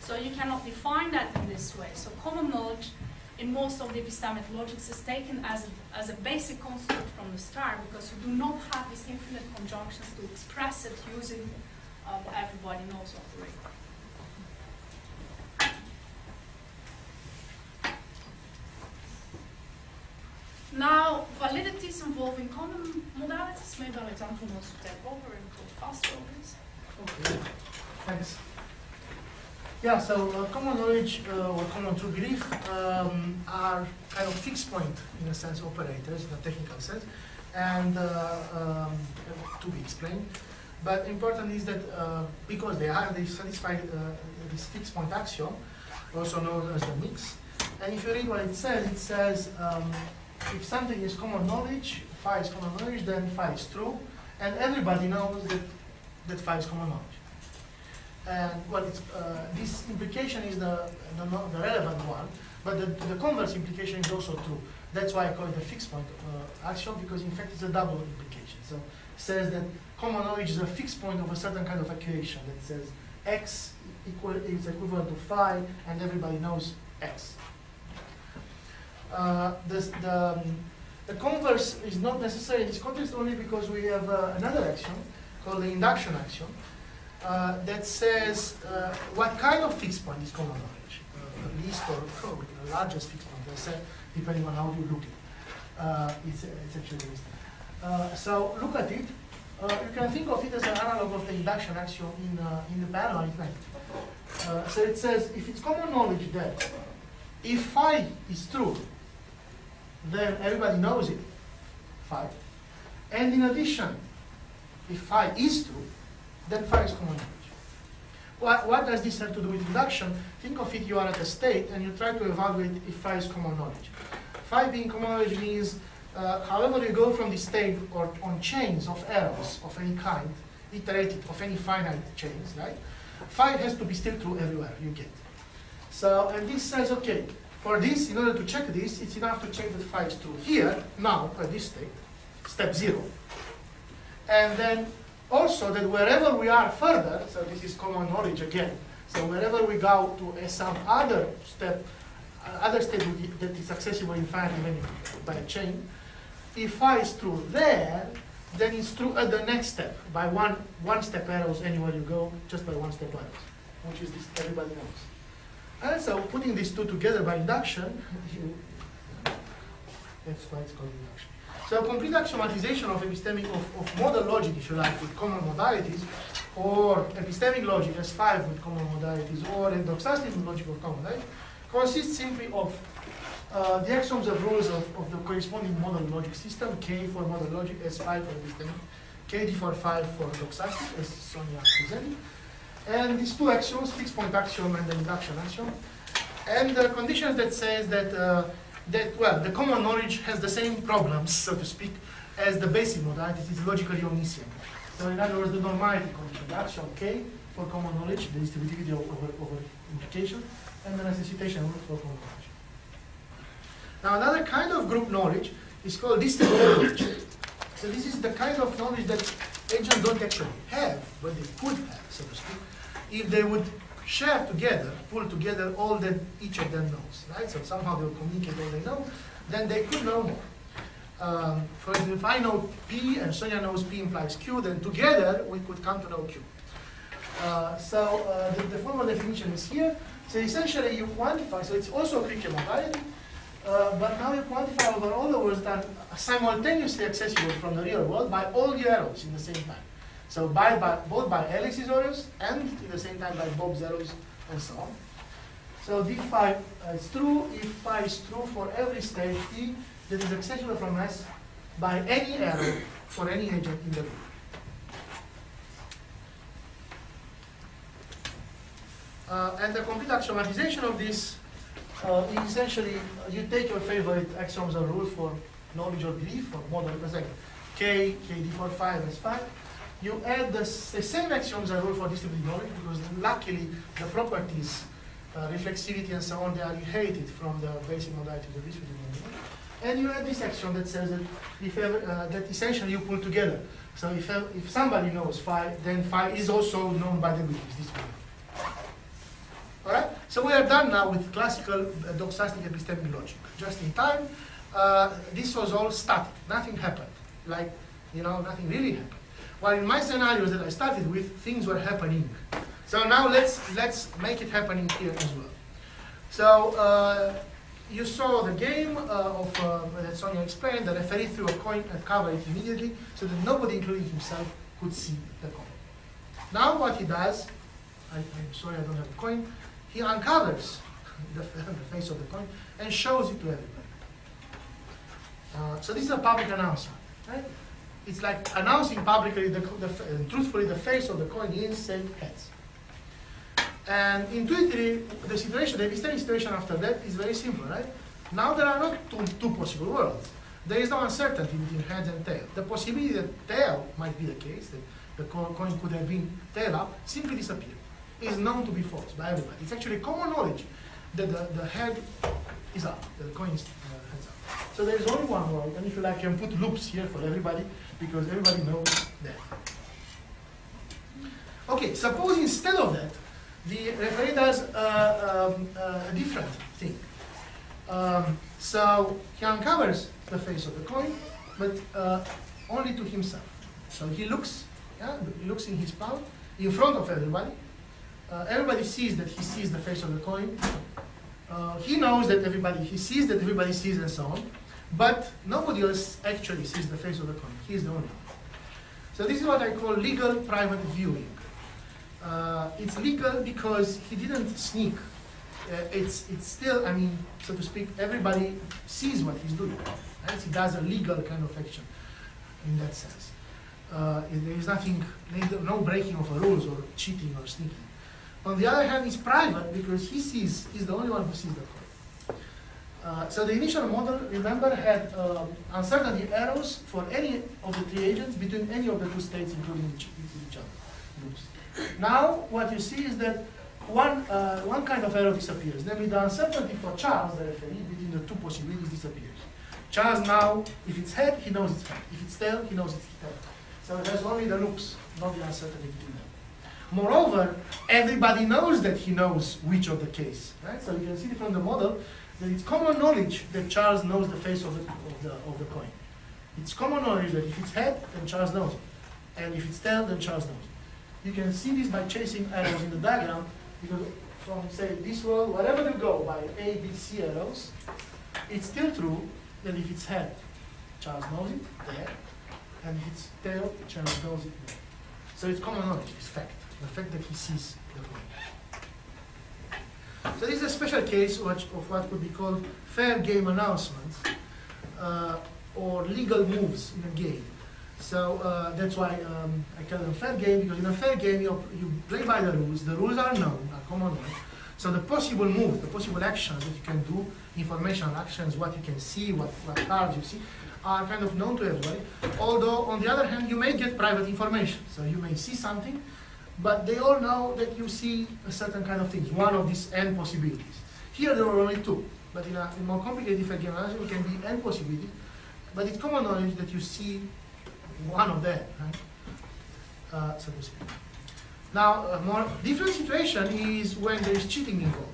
So you cannot define that in this way. So common knowledge in most of the epistemic logics is taken as a basic construct from the start, because you do not have these infinite conjunctions to express it using the everybody knows operator. Now, validities involving common modalities. Maybe Alexandru wants to take over and go faster over this. Okay, thanks. Yeah, so common knowledge or common true belief are kind of fixed point, in a sense, operators in a technical sense, and to be explained. But important is that because they satisfy this fixed point axiom, also known as the mix. And if you read what it says if something is common knowledge, phi is common knowledge, then phi is true, and everybody knows that phi is common knowledge. And well, this implication is the relevant one, but the converse implication is also true. That's why I call it the fixed point axiom, because in fact it's a double implication. So it says that common knowledge is a fixed point of a certain kind of equation that says x is equivalent to phi, and everybody knows x. The converse is not necessary in this context only because we have another axiom called the induction axiom that says what kind of fixed point is common knowledge, the least or the largest fixed point, let's say, depending on how you look at it. It's actually the least. So look at it. you can think of it as an analog of the induction axiom in the parallel arithmetic. So it says, if it's common knowledge that if phi is true, then everybody knows it, phi. And in addition, if phi is true, then phi is common knowledge. What does this have to do with induction? Think of it, you are at a state and you try to evaluate if phi is common knowledge. Phi being common knowledge means however you go from this state or on chains of arrows of any kind, iterated of any finite chains, right? Phi has to be still true everywhere you get. So, and this says, okay, for this, in order to check this, it's enough to check that phi is true here, now, at this state, step 0. And then also that wherever we are further, so this is common knowledge again, so wherever we go to some other step, that is accessible infinitely by a chain, if phi is true there, then it's true at the next step, by one step arrows anywhere you go, just by one step arrows, which is this everybody knows. And so putting these two together by induction, that's why it's called induction. So complete axiomatization of epistemic, of modal logic, if you like, with common modalities, or epistemic logic S5 with common modalities, or endoxastic logic of common modalities, consists simply of the axioms of rules of the corresponding modal logic system, K for modal logic, S5 for epistemic, KD for 5 for doxastic, as Sonja presented. And these two axioms, fixed point axiom and the induction axiom, and the conditions that says that, well, the common knowledge has the same problems, so to speak, as the basic modalities. It's logically omniscient. So in other words, the normality condition, the axiom K for common knowledge, the distributivity over implication, and the necessitation rule for common knowledge. Now another kind of group knowledge is called distributive knowledge. So this is the kind of knowledge that agents don't actually have, but they could have, so to speak, if they would share together, pull together all that each of them knows, right? So somehow they will communicate all they know, then they could know more. For example, if I know P and Sonja knows P implies Q, then together we could come to know Q. The formal definition is here. So essentially you quantify, so it's also a Kripke modality, but now you quantify over all the words that are simultaneously accessible from the real world by all the arrows in the same time. So both by Alex's arrows and at the same time by Bob's arrows and so on. So d phi is true if phi is true for every state T that is accessible from S by any arrow for any agent in the group. And the complete axiomatization of this is essentially you take your favorite axioms or rules for knowledge or belief or model, like K, KD for 5 as 5. You add the same axioms and rule for distributive knowledge because luckily the properties, reflexivity and so on, they are inherited from the basic modalities of distributive knowledge. And you add this axiom that says that if ever, that essentially you pull together. So if somebody knows phi, then phi is also known by the group. All right. So we are done now with classical doxastic epistemic logic. Just in time, this was all static. Nothing happened. Like nothing really happened. Well, in my scenarios that I started with, things were happening. So now let's make it happening here as well. So you saw the game that Sonja explained. The referee threw a coin and covered it immediately, so that nobody, including himself, could see the coin. Now what he does, I'm sorry I don't have a coin, he uncovers the face of the coin and shows it to everybody. So this is a public announcement, right? It's like announcing publicly, truthfully, the face of the coin is, say, heads. And intuitively, the epistemic situation after that is very simple, right? Now there are not two possible worlds. There is no uncertainty between heads and tail. The possibility that tail might be the case, that the coin could have been tail up, simply disappeared. Is known to be false by everybody. It's actually common knowledge that the head is up, that the coin is heads up. So there is only one world, and if you like, you can put loops here for everybody, because everybody knows that. Okay, suppose instead of that, the referee does a different thing. So he uncovers the face of the coin, but only to himself. So he looks, he looks in his palm, in front of everybody. Everybody sees that he sees the face of the coin. He knows that he sees that everybody sees and so on. But nobody else actually sees the face of the coin. He's the only one. So this is what I call legal private viewing. It's legal because he didn't sneak. It's still, I mean, so to speak, everybody sees what he's doing. Right? He does a legal kind of action in that sense. There is nothing, no breaking of the rules or cheating or sneaking. On the other hand, it's private because he's the only one who sees the coin. So the initial model, remember, had uncertainty arrows for any of the three agents between any of the two states, including each other. Oops. Now, what you see is that one kind of arrow disappears. Namely, the uncertainty for Charles, the referee, between the two possibilities disappears. Charles now, if it's head, he knows it's head. If it's tail, he knows it's tail. So there's only the loops, not the uncertainty between them. Moreover, everybody knows that he knows which of the case. Right? So you can see from the model that it's common knowledge that Charles knows the face of the coin. It's common knowledge that if it's head, then Charles knows it. And if it's tail, then Charles knows it. You can see this by chasing arrows in the diagram, because from, say, this world, wherever you go by A, B, C arrows, it's still true that if it's head, Charles knows it, there, and if it's tail, Charles knows it, there. So it's common knowledge, it's fact, the fact that he sees the coin. So this is a special case of what could be called fair game announcements, or legal moves in a game. So that's why I call them fair game, because in a fair game you play by the rules are known, are common knowledge. So the possible moves, the possible actions that you can do, informational actions, what you can see, what cards you see, are kind of known to everybody. Although, on the other hand, you may get private information. So you may see something, but they all know that you see a certain kind of things, one of these n possibilities. Here there are only two, but in a more complicated fair game analysis, it can be n possibilities, but it's common knowledge that you see one of them, right? So to speak. Now, a more different situation is when there is cheating involved.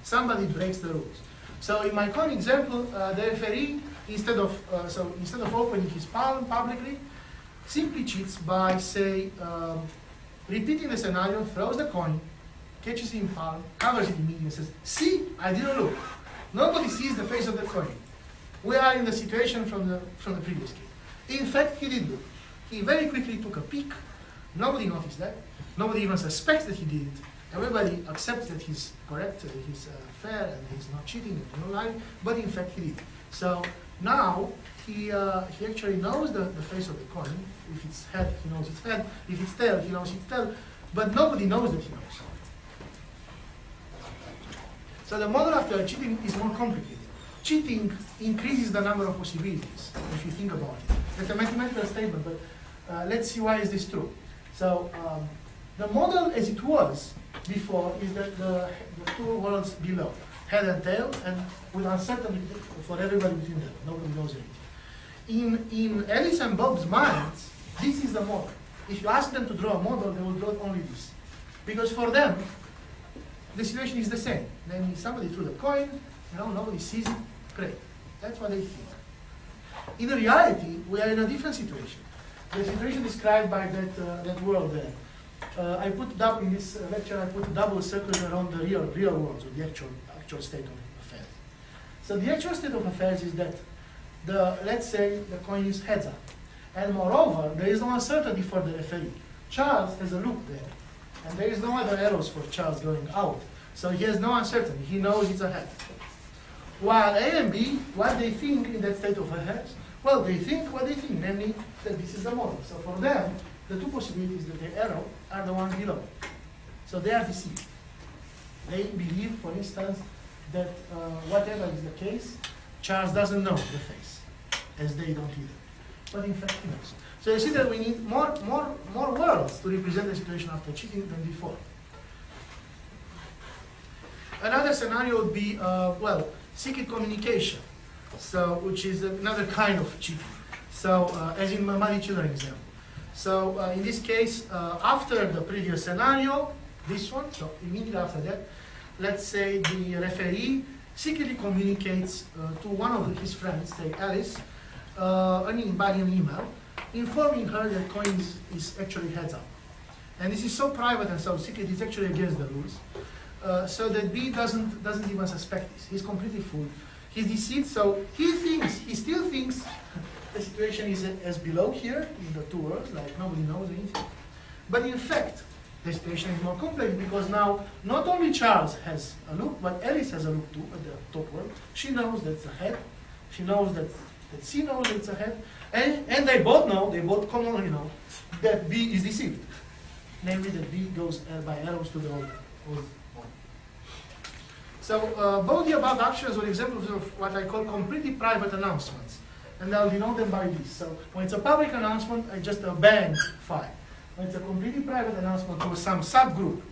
Somebody breaks the rules. So in my coin example, the referee, instead of opening his palm publicly, simply cheats by, say, repeating the scenario, throws the coin, catches it in palm, covers it immediately, and says, "See, I didn't look." Nobody sees the face of the coin. We are in the situation from the previous case. In fact, he did look. He very quickly took a peek. Nobody noticed that. Nobody even suspects that he did it. Everybody accepts that he's correct, he's fair, and he's not cheating, and no lying. But in fact, he did. So now he actually knows the face of the coin. If it's head, he knows it's head. If it's tail, he knows it's tail. But nobody knows that he knows. So the model after cheating is more complicated. Cheating increases the number of possibilities, if you think about it. It's a mathematical statement, but let's see why is this true. So the model as it was before is that the two worlds below, head and tail, and with uncertainty for everybody between them. Nobody knows anything. In Alice and Bob's minds, this is the model. If you ask them to draw a model, they will draw only this. Because for them, the situation is the same. Namely, somebody threw the coin, nobody sees it, great. That's what they think. In reality, we are in a different situation. The situation described by that world there. I put in this lecture, I put double circles around the real world, or the actual state of affairs. So the actual state of affairs is that let's say the coin is heads up. And moreover, there is no uncertainty for the referee. Charles has a loop there, and there is no other arrows for Charles going out. So he has no uncertainty. He knows it's a head. While A and B, what they think in that state of affairs? Well, they think what they think, namely that this is the model. So for them, the two possibilities that they arrow are the ones below. So they are deceived. They believe, for instance, that whatever is the case, Charles doesn't know the face, as they don't either. But in fact, he knows. So you see that we need more worlds to represent the situation after cheating than before. Another scenario would be, secret communication, which is another kind of cheating. So, as in my Muddy Children example. So, in this case, after the previous scenario, this one, so immediately after that, let's say the referee secretly communicates to one of his friends, say Alice, by an email, informing her that coin is actually heads up. And this is so private and so secret, it's actually against the rules. So that B doesn't even suspect this. He's completely fooled. He's deceived, so he still thinks the situation is as below here in the two worlds, like nobody knows anything. But in fact, the situation is more complex because now not only Charles has a look, but Alice has a look too at the top world. She knows that's a head. She knows that C knows it's a head. And they both know, they both commonly know, that B is deceived. Namely that B goes by arrows to the old one. So both the above actions are examples of what I call completely private announcements. And I'll denote them by this. So when it's a public announcement, I just bang phi. When it's a completely private announcement to some subgroup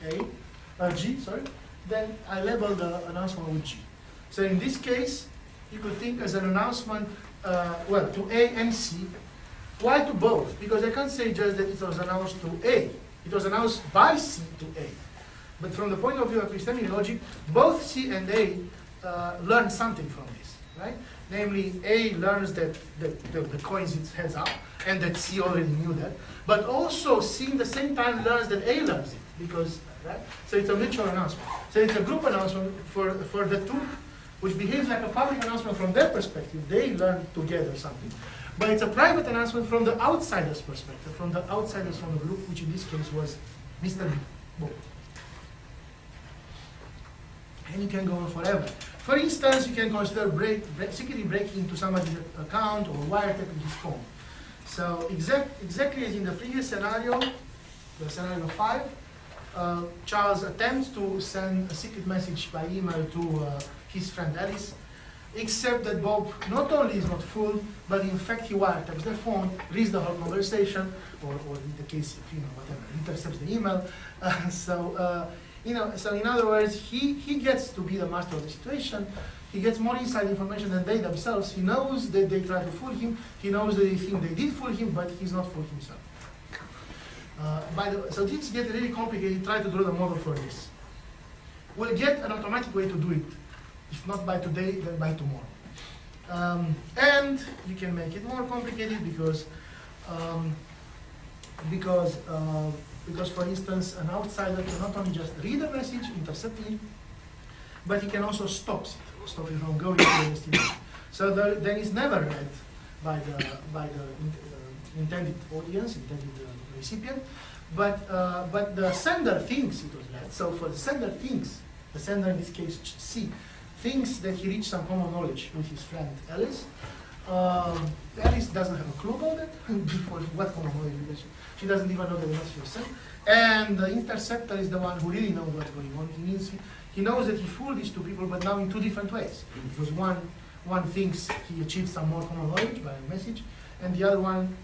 G, then I label the announcement with G. So in this case, you could think as an announcement, well, to A and C. Why to both? Because I can't say just that it was announced to A. It was announced by C to A. But from the point of view of epistemic logic, both C and A learn something from this, right? Namely, A learns that the coin is heads up, and that C already knew that. But also, C in the same time learns that A learns it, because, right? So it's a mutual announcement. So it's a group announcement for the two, which behaves like a public announcement from their perspective. They learn together something. But it's a private announcement from the outsider's perspective, from the outsiders from the group, which in this case was Mr. B. And you can go on forever. For instance, you can consider secretly breaking into somebody's account or wiretapping his phone. So exactly as in the previous scenario, the scenario 5, Charles attempts to send a secret message by email to his friend Alice, except that Bob not only is not fooled, but in fact he wiretaps the phone, reads the whole conversation, or in the case of, whatever, intercepts the email. So in other words, he gets to be the master of the situation. He gets more inside information than they themselves. He knows that they try to fool him. He knows that they think they did fool him, but he's not fooled himself. So things get really complicated. Try to draw the model for this. We'll get an automatic way to do it. If not by today, then by tomorrow. And you can make it more complicated because for instance, an outsider can not only just read a message, intercept it, but he can also stop it from going to the destination. So then it's never read by the intended audience, intended recipient, but the sender thinks it was read. So for the sender thinks, the sender in this case C, thinks that he reached some common knowledge with his friend Alice. Alice doesn't have a clue about it, before what common knowledge, because she doesn't even know that the message was sent. And the interceptor is the one who really knows what's going on. He knows that he fooled these two people, but now in two different ways. Because one thinks he achieved some more common knowledge by a message, and the other one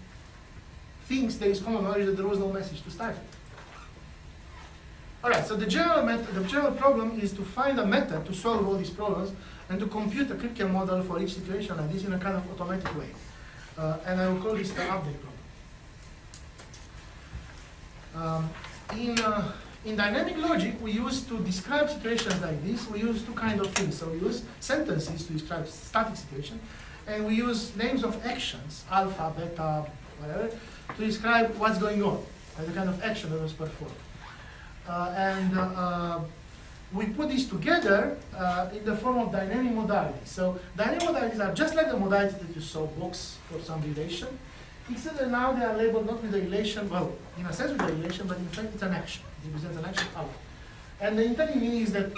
thinks there is common knowledge that there was no message to start with. All right, so the general problem is to find a method to solve all these problems and to compute a Kripke model for each situation like this in a kind of automatic way. And I will call this the update problem. In dynamic logic, we use to describe situations like this, we use two kinds of things. So we use sentences to describe static situations, and we use names of actions, alpha, beta, whatever, to describe what's going on, like the kind of action that was performed. We put these together in the form of dynamic modalities. So dynamic modalities are just like the modalities that you saw, box for some relation, except that now they are labeled not with the relation, well, in a sense with the relation, but in fact it's an action. It represents an action alpha. And the intended meaning is that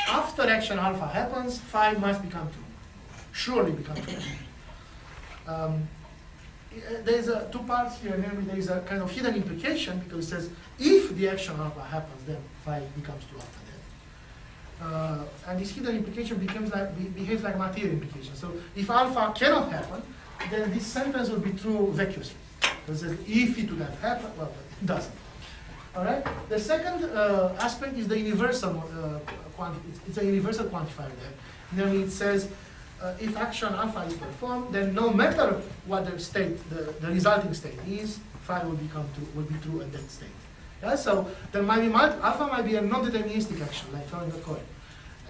after action alpha happens, phi must become true. Surely become true. There's two parts here, namely there is a kind of hidden implication because it says if the action alpha happens, then phi becomes true after that. And this hidden implication behaves like material implication. So if alpha cannot happen, then this sentence will be true vacuously. Because if it would have happened, well, it doesn't. All right. The second aspect is the universal it's a universal quantifier there. Namely, it says if action alpha is performed, then no matter what the state, the resulting state is, phi will be true at that state. Yeah. So there might be alpha might be a non-deterministic action, like throwing a coin.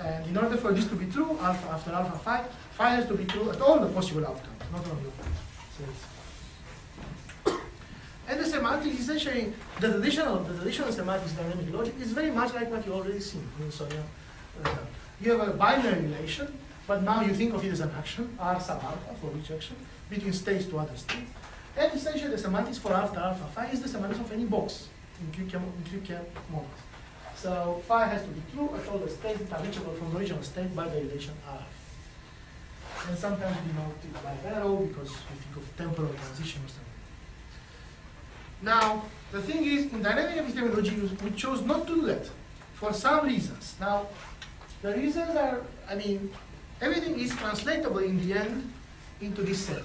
And in order for this to be true, alpha after alpha phi has to be true at all the possible outcomes, not only one. So and the semantics, essentially, the traditional semantics dynamic logic is very much like what you already seen in Sonja. You have a binary relation, but now you think of it as an action, R sub alpha for each action, between states to other states. And essentially the semantics for after alpha phi is the semantics of any box in QK models. So phi has to be true at all the states that are reachable from the original state by the relation R. And sometimes we denote it by arrow because we think of temporal transition or something. Now, the thing is, in dynamic epistemology, we chose not to do that for some reasons. Now, the reasons are, I mean, everything is translatable in the end into this set,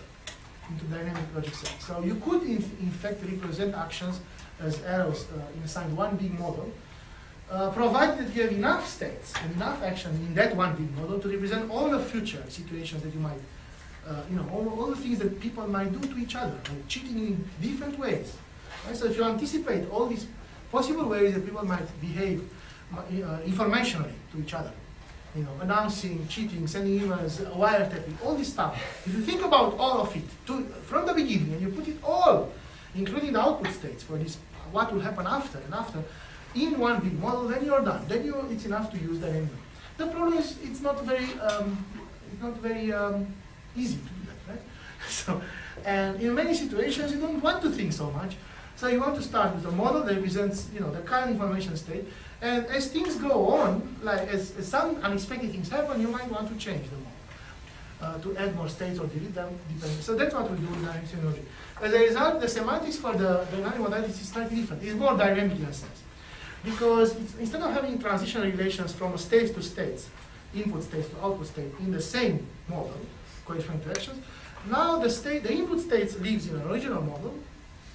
into dynamic logic set. So you could, in fact, represent actions as arrows inside one big model, provided that you have enough states and enough actions in that one big model to represent all the future situations that you might, all the things that people might do to each other, like cheating in different ways. Right? So if you anticipate all these possible ways that people might behave informationally to each other, announcing, cheating, sending emails, wiretapping, all this stuff. If you think about all of it from the beginning and you put it all, including the output states for this, what will happen after and after, in one big model, then you're done. Then it's enough to use that anyway. The problem is it's not very easy to do that, right? So, and in many situations you don't want to think so much. So you want to start with a model that represents, the current information state. And as things go on, like as some unexpected things happen, you might want to change the model to add more states or delete them, depending. So that's what we do in dynamic epistemology. As a result, the semantics for the dynamic modalities is slightly different. It's more dynamic in a sense. Because instead of having transition relations from states to states, input states to output state in the same model, corresponding to actions, now the input states lives in an original model,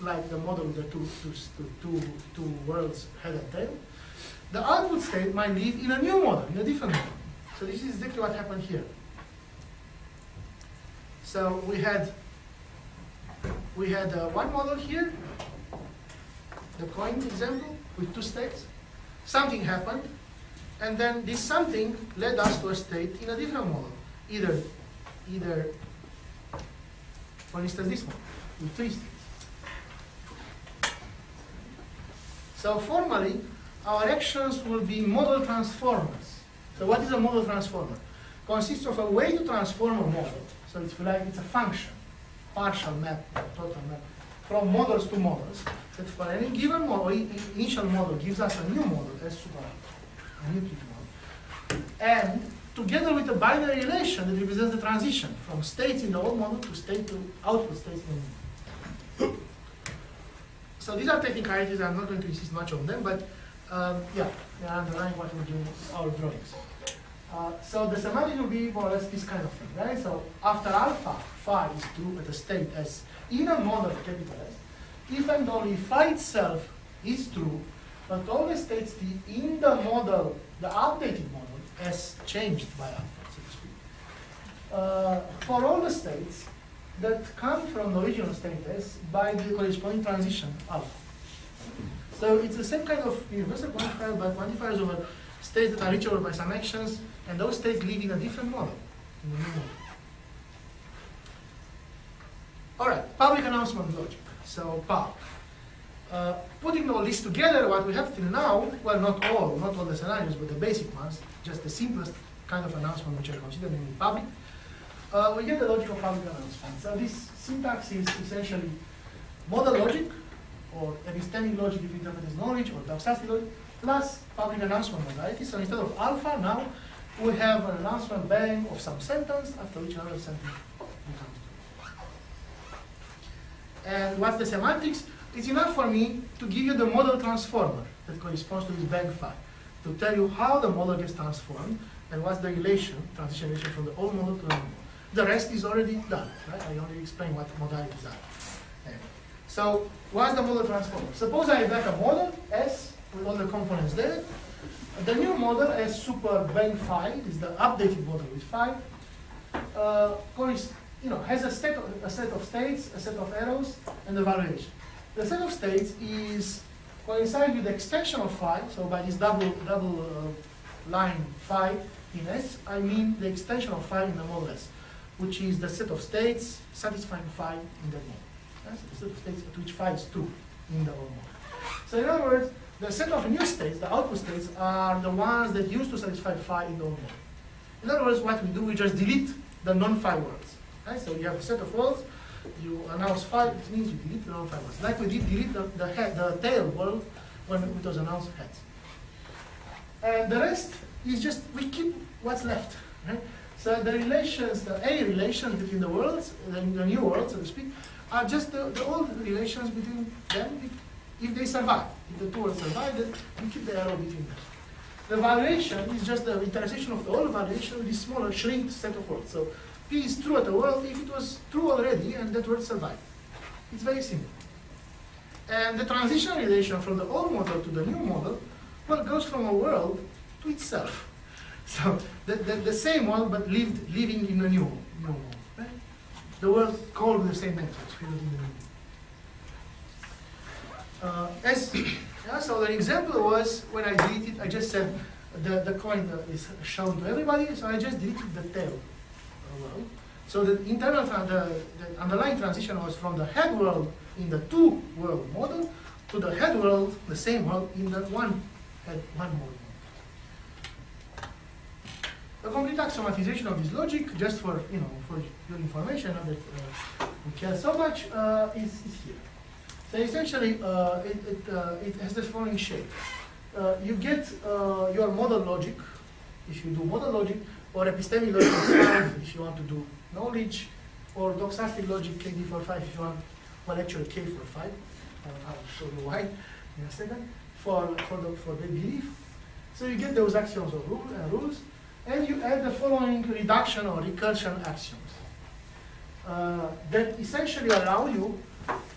like the model with the two worlds, head and tail. The output state might live in a new model, in a different model. So this is exactly what happened here. So we had one model here, the coin example, with two states. Something happened, and then this something led us to a state in a different model. Either, for instance, this one, with three states. So formally, our actions will be model transformers. So what is a model transformer? Consists of a way to transform a model. So it's a function, partial map, total map, from models to models. That for any given model, initial model gives us a new model, S super alpha, a new P model. And together with a binary relation that represents the transition from states in the old model to output states in the new model. So these are technicalities. I'm not going to insist much on them, but they are underlying what we do in our drawings. So the semantic will be more or less this kind of thing, right? So after alpha, phi is true at a state as in a model capital S, if and only phi itself is true, but all the states in the model, the updated model, as changed by alpha, so to speak. For all the states that come from the original state S by the corresponding transition alpha. So it's the same kind of universal quantifier, but quantifiers over states that are reachable by some actions, and those states live in a different model, in the new model. All right, public announcement logic. So PAL. Putting all this together, what we have till now, well, not all the scenarios, but the basic ones, just the simplest kind of announcement which are considered in public, we get the logic of public announcement. So this syntax is essentially model logic, or epistemic logic if you interpret as knowledge, or Doxastic logic, plus public announcement modality. So instead of alpha, now we have an announcement bang of some sentence, after which another sentence becomes true. And what's the semantics? It's enough for me to give you the model transformer that corresponds to this bang phi, to tell you how the model gets transformed and what's the relation, transition relation from the old model to the new model. The rest is already done, right? I only explain what modalities are. Anyway. So what's the model transformer? Suppose I have like a model, S, with all the components there. The new model, S super bang phi, is the updated model with phi, has a set of states, a set of arrows, and a variation. The set of states coincides with the extension of phi, so by this double line phi in S, I mean the extension of phi in the model S, which is the set of states satisfying phi in that model. That's the set of states at which phi is true in the old model. So in other words, the set of new states, the output states, are the ones that used to satisfy phi in the old model. In other words, what we do, we just delete the non-phi words. Right? So you have a set of words, you announce phi, it means you delete the non-phi words. Like we did delete the tail word when it was announced heads. And the rest is just, we keep what's left. Right? So the relations, the A relations between the worlds, the new worlds, so to speak, are just the old relations between them if they survive. If the two worlds survive, then we keep the arrow between them. The variation is just the intersection of the old variation with this smaller shrinked set of words. So P is true at a world if it was true already and that word survived. It's very simple. And the transition relation from the old model to the new model, well, goes from a world to itself. So the same one, but living in a new world. Right? The world called the same networks. So the example was when I deleted, I just said the coin is shown to everybody, so I just deleted the tail world. So the internal, the underlying transition was from the head world in the two world model to the head world, the same world, in the one world model. The complete axiomatization of this logic, just for your information, not that we care so much, is here. So essentially, it has the following shape. You get your model logic, if you do model logic, or epistemic logic 5 if you want to do knowledge, or doxastic logic KD for 5 if you want, well actually K for 5, I'll show you why in a second, for the belief. So you get those axioms of rules, and you add the following reduction or recursion axioms that essentially allow you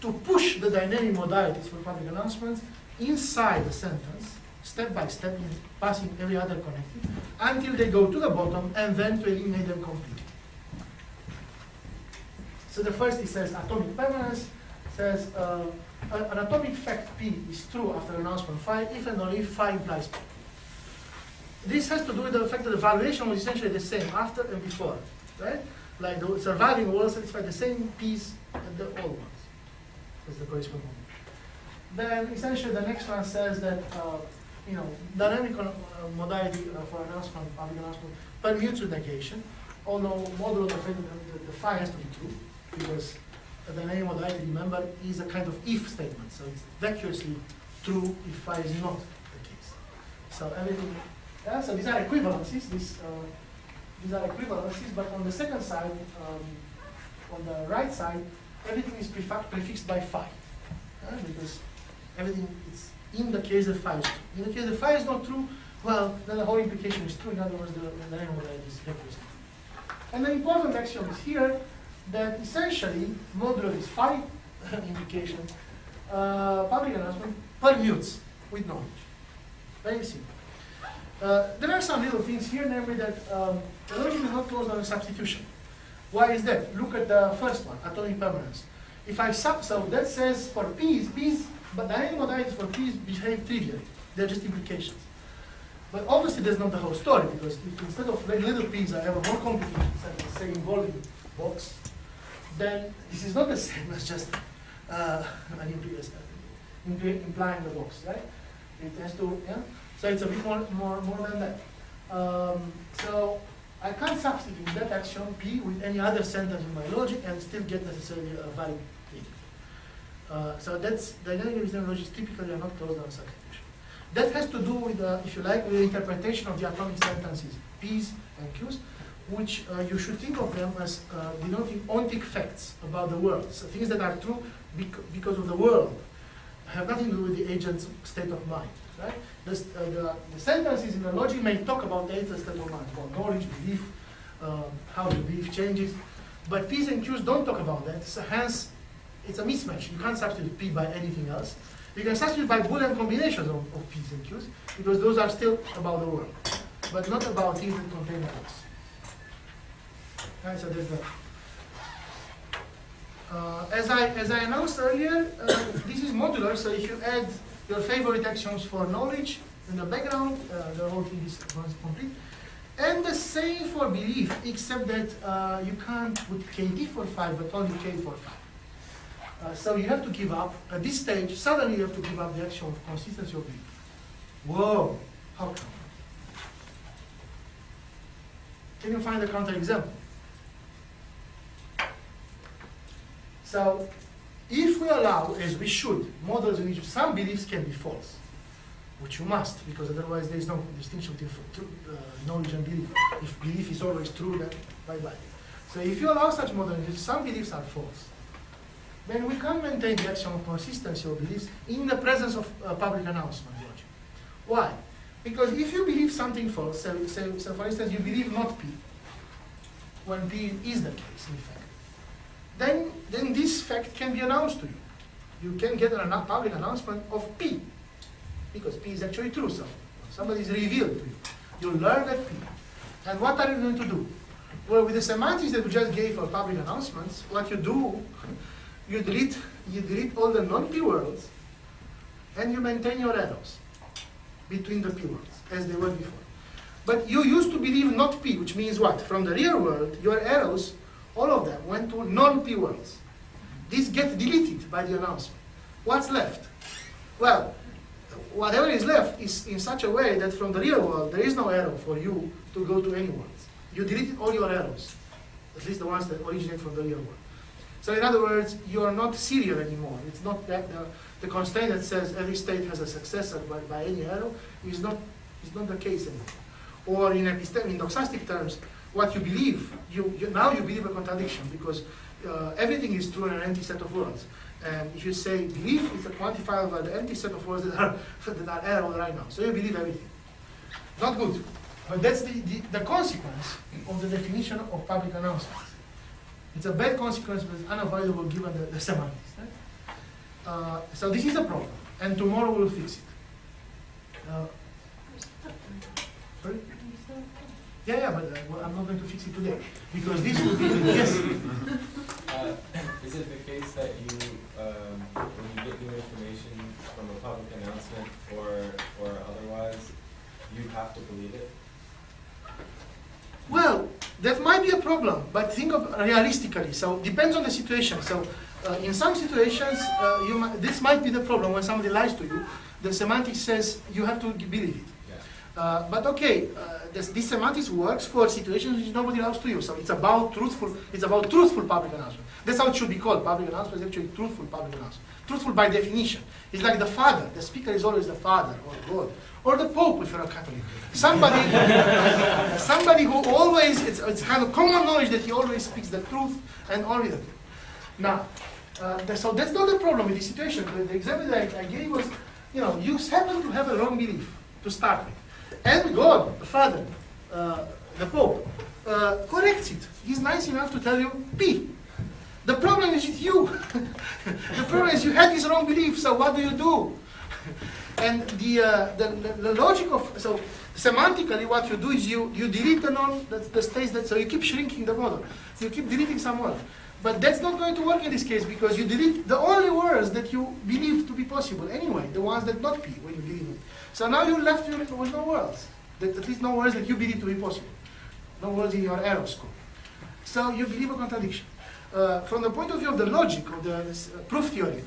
to push the dynamic modalities for public announcements inside the sentence, step by step, passing every other connected, until they go to the bottom and then to eliminate them completely. So the first, it says atomic permanence, says an atomic fact P is true after announcement phi if and only if phi implies P. This has to do with the fact that the valuation was essentially the same after and before, right? Like the surviving will satisfy the same P's and the old ones. That's the corresponding one. Then essentially the next one says that dynamic modality for announcement, public announcement, permutes with negation, although modulo the fact that the phi has to be true, because the dynamic modality, remember, is a kind of if statement, so it's vacuously true if phi is not the case. So everything. Yeah, so these are equivalences. These are equivalences, but on the second side, on the right side, everything is prefixed by phi, because everything is in the case that phi is true. In the case that phi is not true, well, then the whole implication is true. In other words, the dynamic modality is vacuous. And the important axiom is here that essentially, modulo this phi implication, public announcement permutes with knowledge. Very simple. There are some little things here, namely that the logic is not closed on substitution. Why is that? Look at the first one, atomic permanence. If I so that says for P's, but dynamic modalities for P's behave trivially. They're just implications. But obviously that's not the whole story, because if instead of little P's I have a more complicated, say involving box, then this is not the same as just implying the box, right? It has to, yeah? So it's a bit more than that. So I can't substitute that axiom P with any other sentence in my logic and still get necessarily a valid thing. So that's dynamic epistemologies typically are not closed on substitution. That has to do with, if you like, with the interpretation of the atomic sentences, P's and Q's, which you should think of them as denoting ontic facts about the world. So things that are true because of the world have nothing to do with the agent's state of mind. Right? The sentences in the logic may talk about the agent's state of mind, about knowledge, belief, how the belief changes, but P's and Q's don't talk about that. So hence, it's a mismatch. You can't substitute P by anything else. You can substitute by Boolean combinations of P's and Q's, because those are still about the world, but not about things that contain others. Right, so there's that. As I announced earlier, this is modular, so if you add your favorite axioms for knowledge in the background, the whole thing is complete. And the same for belief, except that you can't put KD for 5, but only K for 5. So you have to give up, at this stage, suddenly you have to give up the axiom of consistency of belief. Whoa, how come? Can you find a counterexample? So, if we allow, as we should, models in which some beliefs can be false, which you must, because otherwise there is no distinction between knowledge and belief. If belief is always true, then bye-bye. So if you allow such models in which some beliefs are false, then we can't maintain the axiom of consistency of beliefs in the presence of public announcement logic. Why? Because if you believe something false, so for instance, you believe not P, when P is the case, in fact, then this fact can be announced to you. You can get a public announcement of P, because P is actually true. So somebody is revealed to you. You learn that P. And what are you going to do? Well, with the semantics that we just gave for public announcements, what you do, you delete all the non-P words, and you maintain your arrows between the P words, as they were before. But you used to believe not P, which means what? From the real world, your arrows, all of them, went to non-P words. These get deleted by the announcement. What's left? Well, whatever is left is in such a way that from the real world, there is no arrow for you to go to any words. You deleted all your arrows, at least the ones that originate from the real world. So in other words, you are not serial anymore. It's not that the constraint that says every state has a successor by any arrow is not the case anymore. Or in doxastic terms, what you believe, now you believe a contradiction because everything is true in an empty set of words. And if you say belief, it's a quantifier of an empty set of words that are arrowed right now. So you believe everything. Not good. But that's the consequence of the definition of public announcements. It's a bad consequence, but it's unavoidable given the semantics. Right? So this is a problem, and tomorrow we'll fix it. Sorry? Yeah, but I'm not going to fix it today, because this will be, yes? Is it the case that you, when you get new information from a public announcement or otherwise, you have to believe it? Well, that might be a problem, but think of realistically. So depends on the situation. So in some situations, this might be the problem when somebody lies to you. The semantics says you have to believe it. Yeah. But okay, this semantics works for situations which nobody lies to you. So it's about truthful. It's about truthful public announcement. That's how it should be called. Public announcement is actually truthful public announcement. Truthful by definition. It's like the father. The speaker is always the father or God. Or the Pope if you're a Catholic. Somebody who always, it's kind of common knowledge that he always speaks the truth and only the truth. Now, so that's not the problem with this situation. The example that I gave was, you happen to have a wrong belief to start with. And God, the Father, the Pope, corrects it. He's nice enough to tell you P. The problem is with you. The problem is you had this wrong belief, so what do? And the logic of, so semantically what you do is you delete the states that, so you keep shrinking the model. So you keep deleting some words. But that's not going to work in this case because you delete the only words that you believe to be possible anyway, the ones that not be when you believe it. So now you're left with no words, at least no words that you believe to be possible. No words in your arrow scope. So you believe a contradiction. From the point of view of the logic of the proof theory,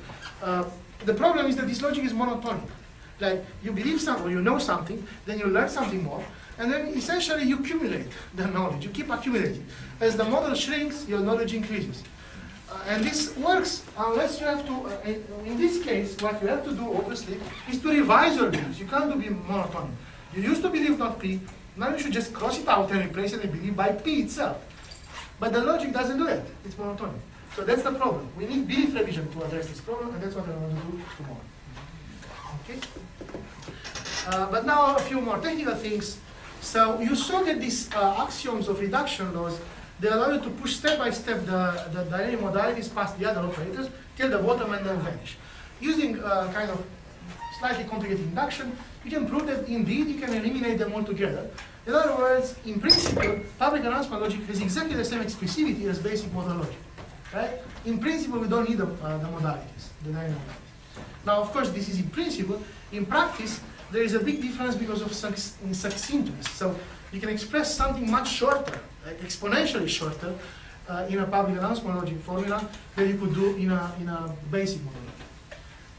the problem is that this logic is monotonic. Like you believe something, or you know something, then you learn something more, and then essentially you accumulate the knowledge. You keep accumulating. As the model shrinks, your knowledge increases. And this works unless you have to, in this case, what you have to do, obviously, is to revise your beliefs. You can't do monotonic. You used to believe not P, now you should just cross it out and replace it and believe by P itself. But the logic doesn't do it. It's monotonic. So that's the problem. We need belief revision to address this problem, and that's what I want to do tomorrow. Okay? But now a few more technical things. So you saw that these axioms of reduction laws, they allow you to push step by step the dynamic modalities past the other operators till the bottom and then vanish. Using kind of slightly complicated induction, you can prove that indeed you can eliminate them altogether. In other words, in principle, public announcement logic has exactly the same expressivity as basic model logic. Right? In principle, we don't need the modalities, the dynamic modalities. Now, of course, this is in principle. In practice, there is a big difference because of succinctness. So you can express something much shorter, exponentially shorter, in a public announcement logic formula than you could do in a basic model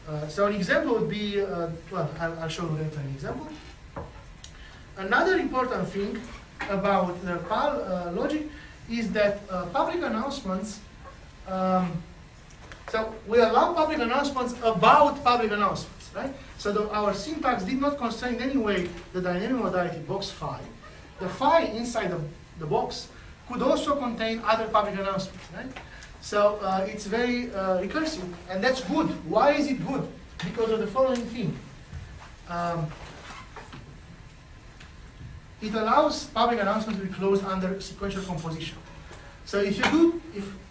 logic. So an example would be, well, I'll show you an example. Another important thing about the PAL logic is that public announcements, so we allow public announcements about public announcements, right? So our syntax did not constrain in any way the dynamic modality box phi. The phi inside the box could also contain other public announcements, right? So it's very recursive, and that's good. Why is it good? Because of the following thing. It allows public announcements to be closed under sequential composition. So if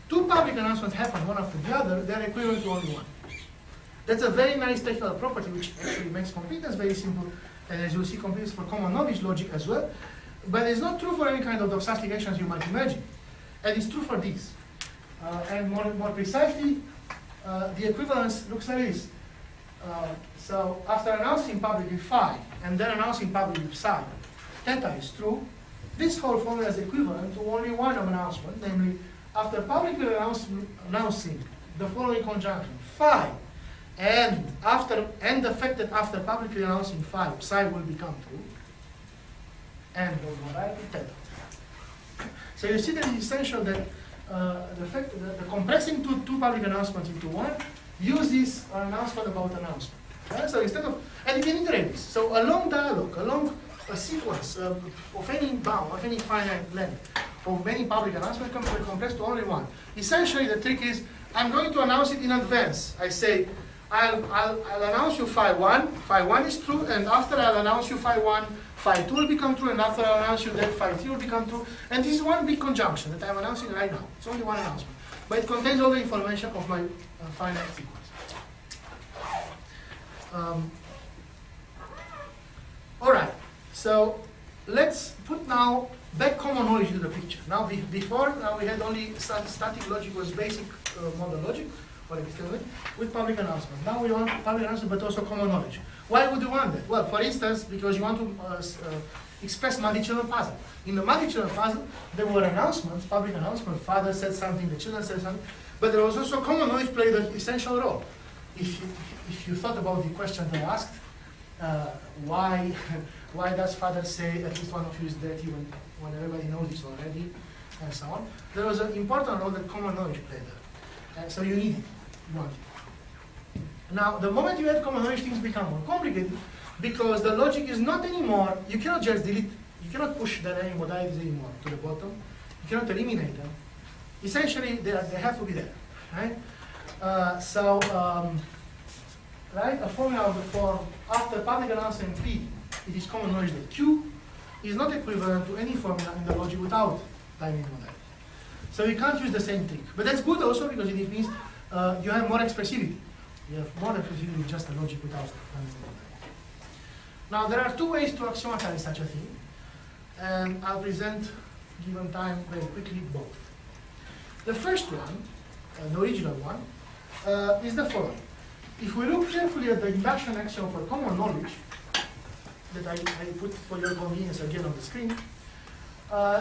two public announcements happen one after the other, they're equivalent to only one. That's a very nice technical property which actually makes completeness very simple, and as you'll see, completeness for common knowledge logic as well. But it's not true for any kind of substitutions you might imagine. And it's true for these. And more precisely, the equivalence looks like this. So after announcing publicly phi, and then announcing publicly psi, theta is true. This whole formula is equivalent to only one announcement, namely, after publicly announcing the following conjunction, phi, and the fact that after publicly announcing phi, psi will become true, and modality theta. So you see that it's essential that the fact that the compressing two public announcements into one uses an announcement about announcement. Right? So instead of, and you can iterate this. So a long dialogue, along a sequence of any bound, of any finite length, of many public announcements can be compressed to only one. Essentially, the trick is, I'm going to announce it in advance. I say, I'll announce you phi 1 is true, and after I'll announce you phi 1, phi 2 will become true, and after I'll announce you that phi 3 will become true. And this is one big conjunction that I'm announcing right now. It's only one announcement. But it contains all the information of my finite sequence. All right, so let's put now back common knowledge into the picture. Now, before we had only static logic was basic model logic, or epistemic, with public announcement. Now we want public announcement, but also common knowledge. Why would you want that? Well, for instance, because you want to express multi-children puzzle. In the multi-children puzzle, there were announcements, public announcements. Father said something, the children said something, but there was also common knowledge played an essential role. If you thought about the question they asked, why does father say at least one of you is dirty when everybody knows this already, and so on. There was an important role that common knowledge played there. So you need it. You want it. Now, the moment you add common knowledge, things become more complicated because the logic is not anymore, you cannot just delete, you cannot push the dynamic modalities anymore to the bottom. You cannot eliminate them. Essentially, they have to be there. Right? Right, a formula of the form, after public announcement P, it is common knowledge that Q is not equivalent to any formula in the logic without dynamic modality. So you can't use the same trick. But that's good also because it means you have more expressivity. You have more expressivity with just a logic without dynamic modality. Now there are two ways to axiomatize such a thing. And I'll present, given time, very quickly both. The first one, the original one, is the following. If we look carefully at the induction axiom for common knowledge, that I put for your convenience again on the screen,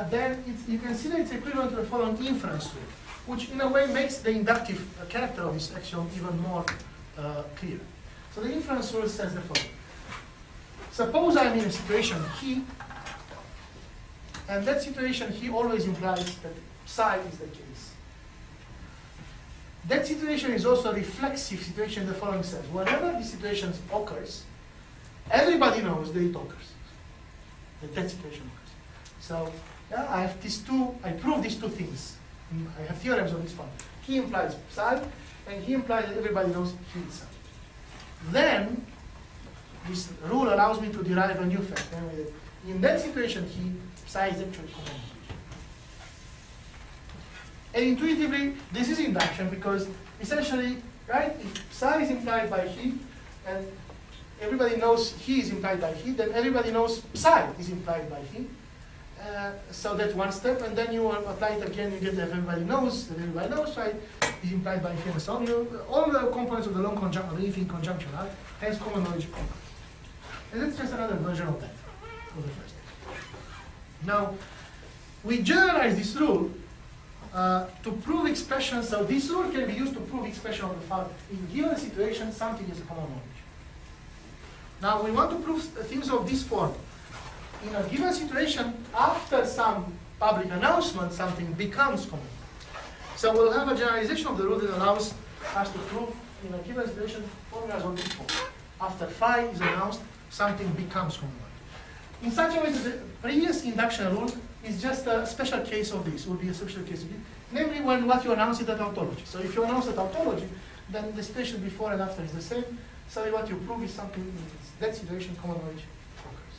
then you can see that it's equivalent to the following inference rule, which in a way makes the inductive character of this axiom even more clear. So the inference rule says the following. Suppose I'm in a situation he, and that situation he always implies that psi is the case. That situation is also a reflexive situation in the following sense. Whenever this situation occurs, everybody knows that it occurs, that situation occurs. So yeah, I have these two, I prove these two things. I have theorems of this one. He implies psi, and he implies that everybody knows he is psi. Then, this rule allows me to derive a new fact. In that situation, psi is actually common knowledge. And intuitively, this is induction because essentially, right, if psi is implied by he, and everybody knows he is implied by he, then everybody knows psi is implied by he. So that's one step, and then you apply it again, you get that everybody knows, right, is implied by he and so on. All the components of the long conjunction, the infinite conjunction are hence common knowledge components. And that's just another version of that, of the first. Now, we generalize this rule to prove expression. So this rule can be used to prove expression of the fact in given situation something is a common knowledge. Now we want to prove things of this form. in a given situation, after some public announcement, something becomes common. So we'll have a generalization of the rule that allows us to prove in a given situation formulas will be equal. After phi is announced, something becomes common. In such a way that the previous induction rule is just a special case of this, will be a special case of it, namely when what you announce is a tautology. So if you announce a tautology, then the situation before and after is the same. So what you prove is something in that situation common knowledge occurs.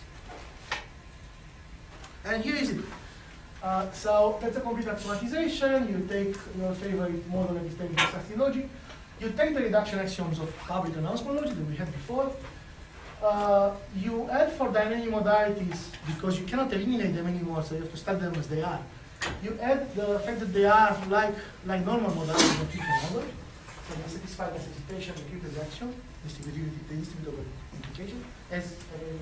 And here is it. So that's a complete axiomatization. You take your favorite model epistemic constructive logic. You take the reduction axioms of public announcement logic that we had before. You add for dynamic modalities, because you cannot eliminate them anymore, so you have to start them as they are. You add the fact that they are like normal modalities of Equivalence model. So they satisfy the necessitation of Equivalence axiom, the distributable implication, as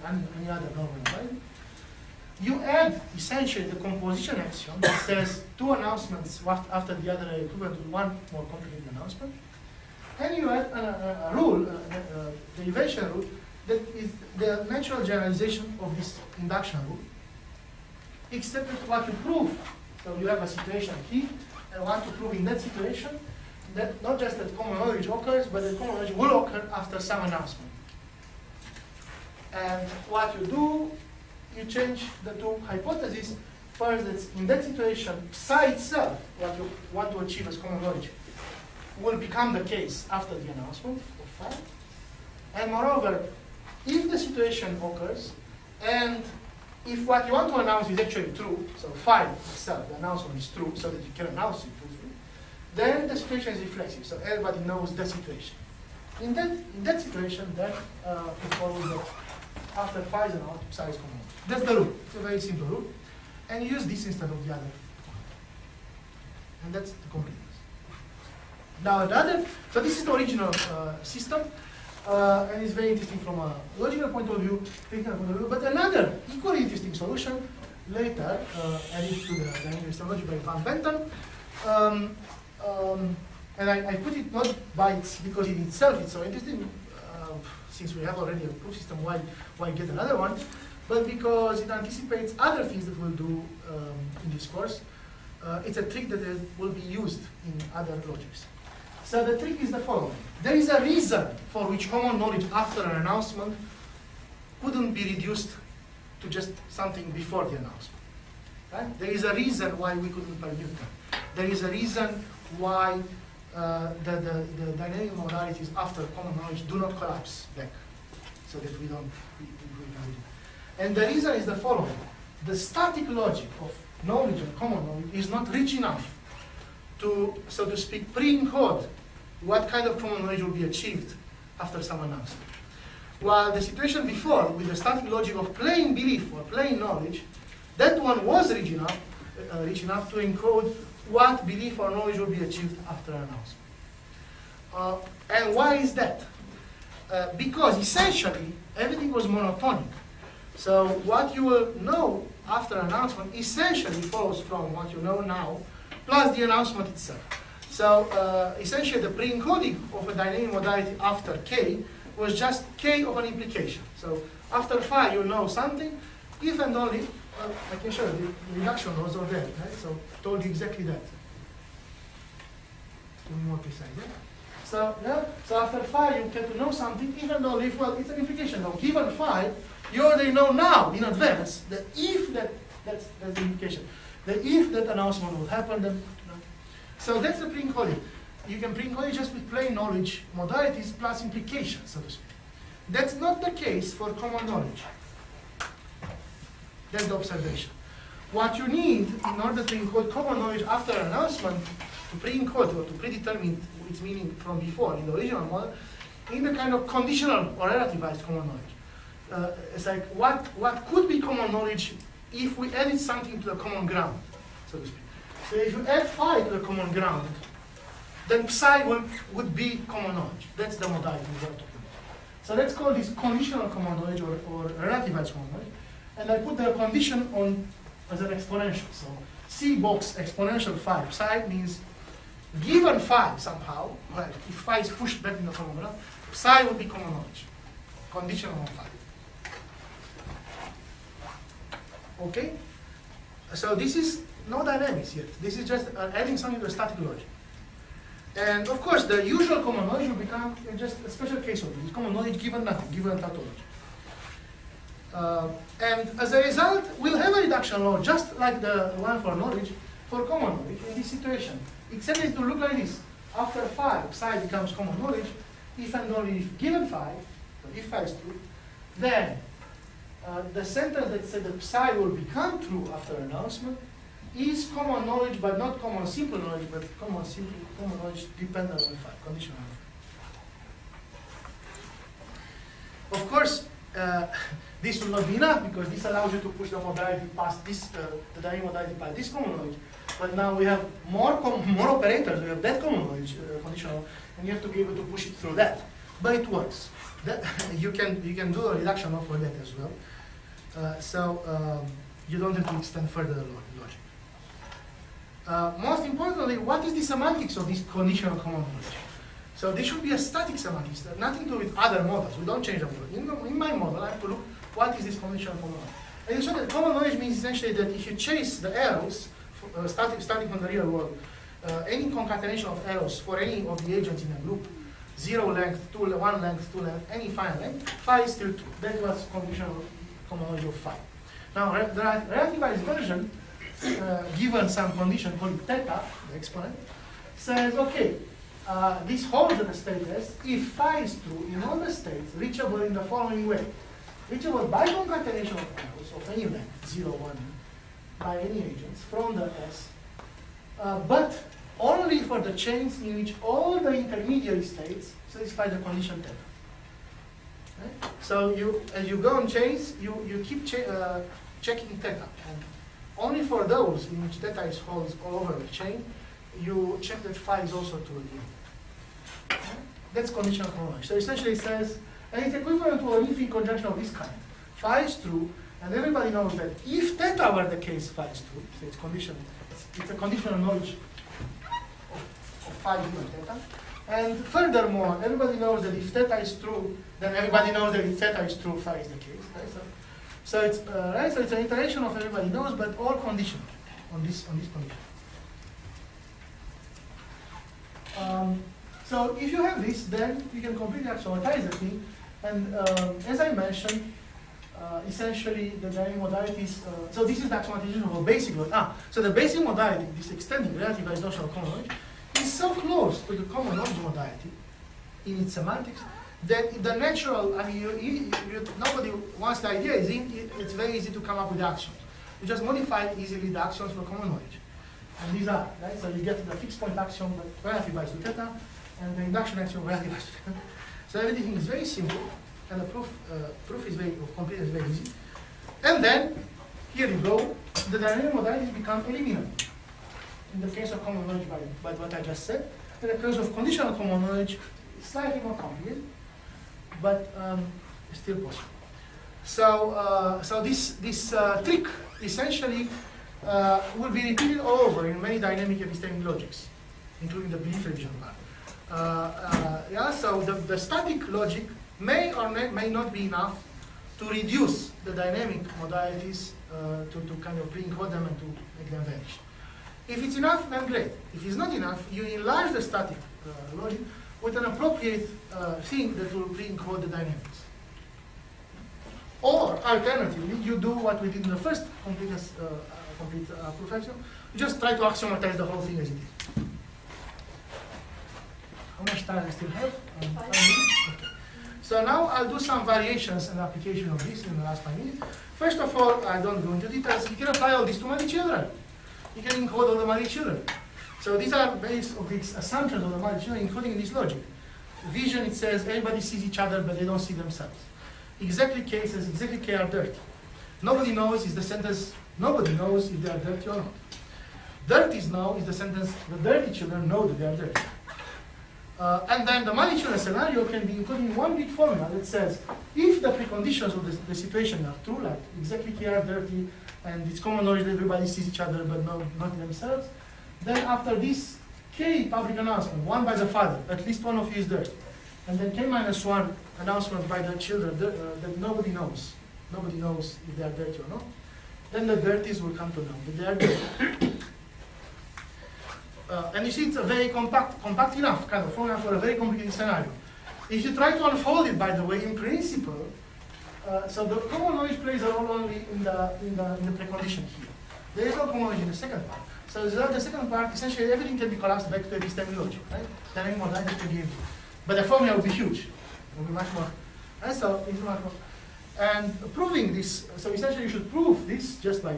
any other normal modality. You add essentially the composition axiom that says two announcements after the other are equivalent to one more complicated announcement. And you add a rule, the derivation rule, that is the natural generalization of this induction rule, except that what you prove, so you have a situation here, and what to prove in that situation, that not just that common knowledge occurs, but that common knowledge will occur after some announcement. And what you do, you change the two hypotheses. First, that in that situation, psi itself, what you want to achieve as common knowledge, will become the case after the announcement of phi. And moreover, if the situation occurs, and if what you want to announce is actually true, so phi itself, the announcement is true, so that you can announce it truthfully, then the situation is reflexive, so everybody knows that situation. In that situation, then it follows that after phi is announced, psi is common. That's the rule. It's a very simple rule. And you use this instead of the other. And that's the completeness. Now another, so this is the original system, and it's very interesting from a logical point of view, technical point of view, but another equally interesting solution later, added to the dynamic logic by Van Bentham, and I put it not by because in itself it's so interesting, since we have already a proof system, why get another one, but because it anticipates other things that we'll do in this course. It's a trick that will be used in other logics. So the trick is the following. There is a reason for which common knowledge after an announcement couldn't be reduced to just something before the announcement. Right? There is a reason why we couldn't by Newton. There is a reason why the dynamic modalities after common knowledge do not collapse back, so that we can do it. And the reason is the following. The static logic of knowledge and common knowledge is not rich enough to, so to speak, pre-encode what kind of common knowledge will be achieved after some announcement. While the situation before, with the static logic of plain belief or plain knowledge, that one was rich enough to encode what belief or knowledge will be achieved after an announcement. And why is that? Because essentially, everything was monotonic. So what you will know after an announcement essentially follows from what you know now, plus the announcement itself. So essentially the pre-encoding of a dynamic modality after K was just K of an implication. So after phi you know something, if and only, I can show you, the reduction was over there, right? So told you exactly that. To be more precise, yeah? So, yeah, so after phi you get to know something, even though if, well, it's an implication. Now, given phi, you already know now, in advance, that if that's the implication. That if that announcement will happen, then, you know. So that's the pre-encoding. You can pre-encode it just with plain knowledge modalities plus implications, so to speak. That's not the case for common knowledge. That's the observation. What you need in order to encode common knowledge after an announcement, to pre-encode or to predetermine its meaning from before in the original model, in the kind of conditional or relativized common knowledge. It's like what could be common knowledge if we added something to the common ground, so to speak. So if you add phi to the common ground, then psi would be common knowledge. That's the modality we're talking about. So let's call this conditional common knowledge or relativized common knowledge. And I put the condition on as an exponential. So C box exponential phi. Psi means given phi somehow, like if phi is pushed back in the common ground, psi will be common knowledge. Conditional on phi. Okay? So this is no dynamics yet. This is just adding something to a static logic. And of course, the usual common knowledge will become just a special case of this common knowledge given nothing, given a tautology. And as a result, we'll have a reduction law just like the one for knowledge, for common knowledge in this situation. Except it will look like this. After phi, psi becomes common knowledge, if and only if given phi, so if phi is true, then the sentence that said that psi will become true after announcement is common knowledge, but not common simple knowledge, but common knowledge dependent on phi, conditional on phi. Of course, this will not be enough because this allows you to push the modality past this, the dynamic modality past this common knowledge. But now we have more operators. We have that common knowledge conditional, and you have to be able to push it through that. But it works. That you can do a reduction law for that as well. So you don't have to extend further the logic. Most importantly, what is the semantics of this conditional common knowledge? So this should be a static semantics, nothing to do with other models. We don't change the model. In my model, I have to look what is this conditional common knowledge. And you saw that common knowledge means essentially that if you chase the arrows, starting from the real world, any concatenation of arrows for any of the agents in a group, 0 length, 1 length, 2 length, any finite length, phi is still true. That was conditional common knowledge of phi. Now, the relativized version, given some condition called theta, the exponent, says, okay, this holds at the state S if phi is true in all the states reachable in the following way. Reachable by concatenation of arrows of any length, 0, 1, by any agents from the S, but only for the chains in which all the intermediary states satisfy the condition theta. Right? So as you go on chains, you keep checking theta. And only for those in which theta is holds all over the chain, you check that phi is also true again. That's conditional common knowledge. So essentially it says, and it's equivalent to an if-in conjunction of this kind. Phi is true, and everybody knows that if theta were the case, phi is true. So it's conditional. It's a conditional knowledge of phi given theta. And furthermore, everybody knows that if theta is true, then everybody knows that if theta is true, phi is the case. Right? So it's right. So it's an iteration of everybody knows, but all conditional on this condition. So if you have this, then you can completely axiomatize the thing. And as I mentioned, essentially the dynamic modalities. So this is the axiomatization of a basic logic. So the basic modality, this extending relativized notion of common knowledge, is so close to the common knowledge modality in its semantics that the natural, I mean, nobody, once the idea is in, it's very easy to come up with actions. You just modify easily the actions for common knowledge. And these are, right? So you get the fixed point axiom relativized to theta, and the induction axiom relativized to theta. So everything is very simple, and the proof is very complete, is very easy. And then, here you go, the dynamic modalities become eliminable. In the case of common knowledge by what I just said. In the case of conditional common knowledge, it's slightly more complicated, but still possible. So this trick essentially will be repeated all over in many dynamic epistemic logics, including the belief revision part. Yeah, so the static logic may or may not be enough to reduce the dynamic modalities to kind of pre-encode them and to make them vanish. If it's enough, then great. If it's not enough, you enlarge the static logic with an appropriate thing that will pre-encode the dynamics. Or alternatively, you do what we did in the first complete proof axiom. You just try to axiomatize the whole thing as it is. How much time I still have? 5 minutes? Okay. So now I'll do some variations and application of this in the last 5 minutes. First of all, I don't go into details. You can apply all this to muddy children. You can encode all the muddy children. So these are based on these assumptions of the muddy children, including this logic. Vision, it says everybody sees each other, but they don't see themselves. Exactly K says exactly K are dirty. Nobody knows is the sentence, nobody knows if they are dirty or not. Dirties know is the sentence, the dirty children know that they are dirty. And then the muddy children scenario can be including one big formula that says, if the preconditions of the situation are true, like exactly K are dirty, and it's common knowledge that everybody sees each other but not themselves, then after this K public announcement, one by the father, at least one of you is dirty, and then K-1 announcement by the children that nobody knows if they are dirty or not, then the dirties will come to know that they are dirty. And you see, it's a very compact enough kind of formula for a very complicated scenario. If you try to unfold it, by the way, in principle, so the common knowledge plays a role only in the precondition here. There is no common knowledge in the second part. So the second part, essentially everything can be collapsed back to epistemic logic, right? There are any modalities to give. But the formula will be huge. It will be much more. And so it's much more. And proving this, so essentially you should prove this just by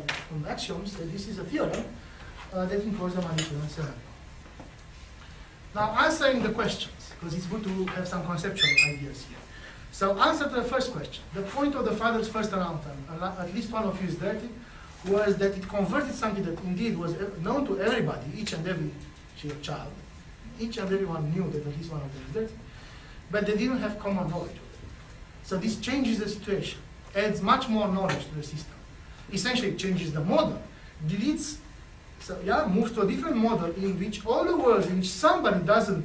axioms that this is a theorem that encodes the Manichaean scenario. Now answering the questions, because it's good to have some conceptual ideas here. So answer to the first question. The point of the father's first announcement, at least one of you is dirty, was that it converted something that indeed was known to everybody, each and every child. Each and everyone knew that at least one of them is dirty, but they didn't have common knowledge of it. So this changes the situation, adds much more knowledge to the system. Essentially, it changes the model, deletes, so yeah, moves to a different model in which all the worlds in which somebody doesn't,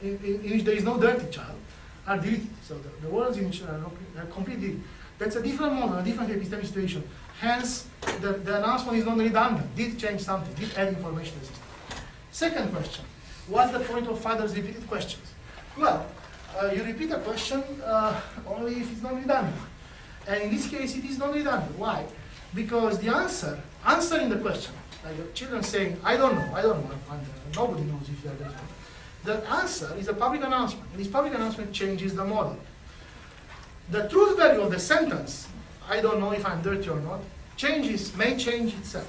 in which there is no dirty child, are deleted. So the worlds in which are completely, that's a different model, a different epistemic situation. Hence, the announcement is not redundant. Did change something, did add information to the system. Second question, what's the point of father's repeated questions? Well, you repeat a question only if it's not redundant. And in this case, it is not redundant. Why? Because the answering the question, like the children saying, I don't know, nobody knows if they're dirty. The answer is a public announcement, and this public announcement changes the model. The truth value of the sentence, I don't know if I'm dirty or not, may change itself.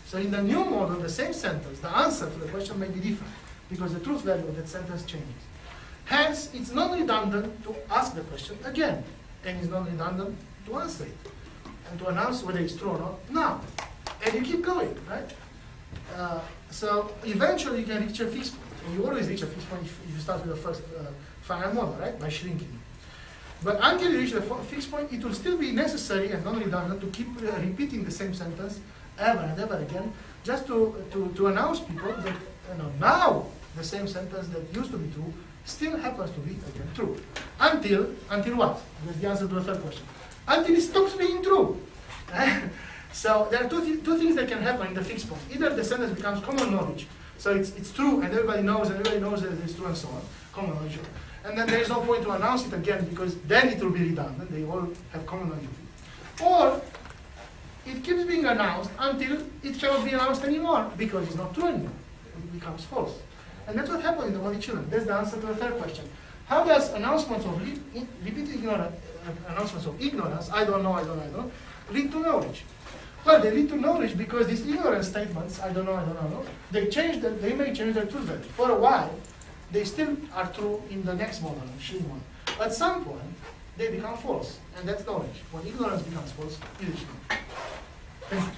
So in the new model, the same sentence, the answer to the question may be different, because the truth value of that sentence changes. Hence, it's not redundant to ask the question again, and it's not redundant to answer it, and to announce whether it's true or not now. And you keep going, right? So eventually you can reach a fixed point. And you always reach a fixed point if you start with the first final model, right? By shrinking it. But until you reach the fixed point, it will still be necessary and non-redundant to keep repeating the same sentence ever and ever again, just to announce people that now the same sentence that used to be true still happens to be again true. Until what? That's the answer to the third question. Until it stops being true. So there are two things that can happen in the fixed point. Either the sentence becomes common knowledge, so it's true and everybody knows that it's true and so on, common knowledge. And then there is no point to announce it again because then it will be redundant. They all have common knowledge. Or it keeps being announced until it cannot be announced anymore because it's not true anymore. It becomes false. And that's what happened in the Modalities children. That's the answer to the third question. How does announcements of repeated announcements of ignorance, I don't know, lead to knowledge? Well, they lead to knowledge because these ignorant statements, I don't know, they may change their truth value. For a while, they still are true in the next model, machine one. At some point, they become false, and that's knowledge. When ignorance becomes false, it is knowledge. Thank you.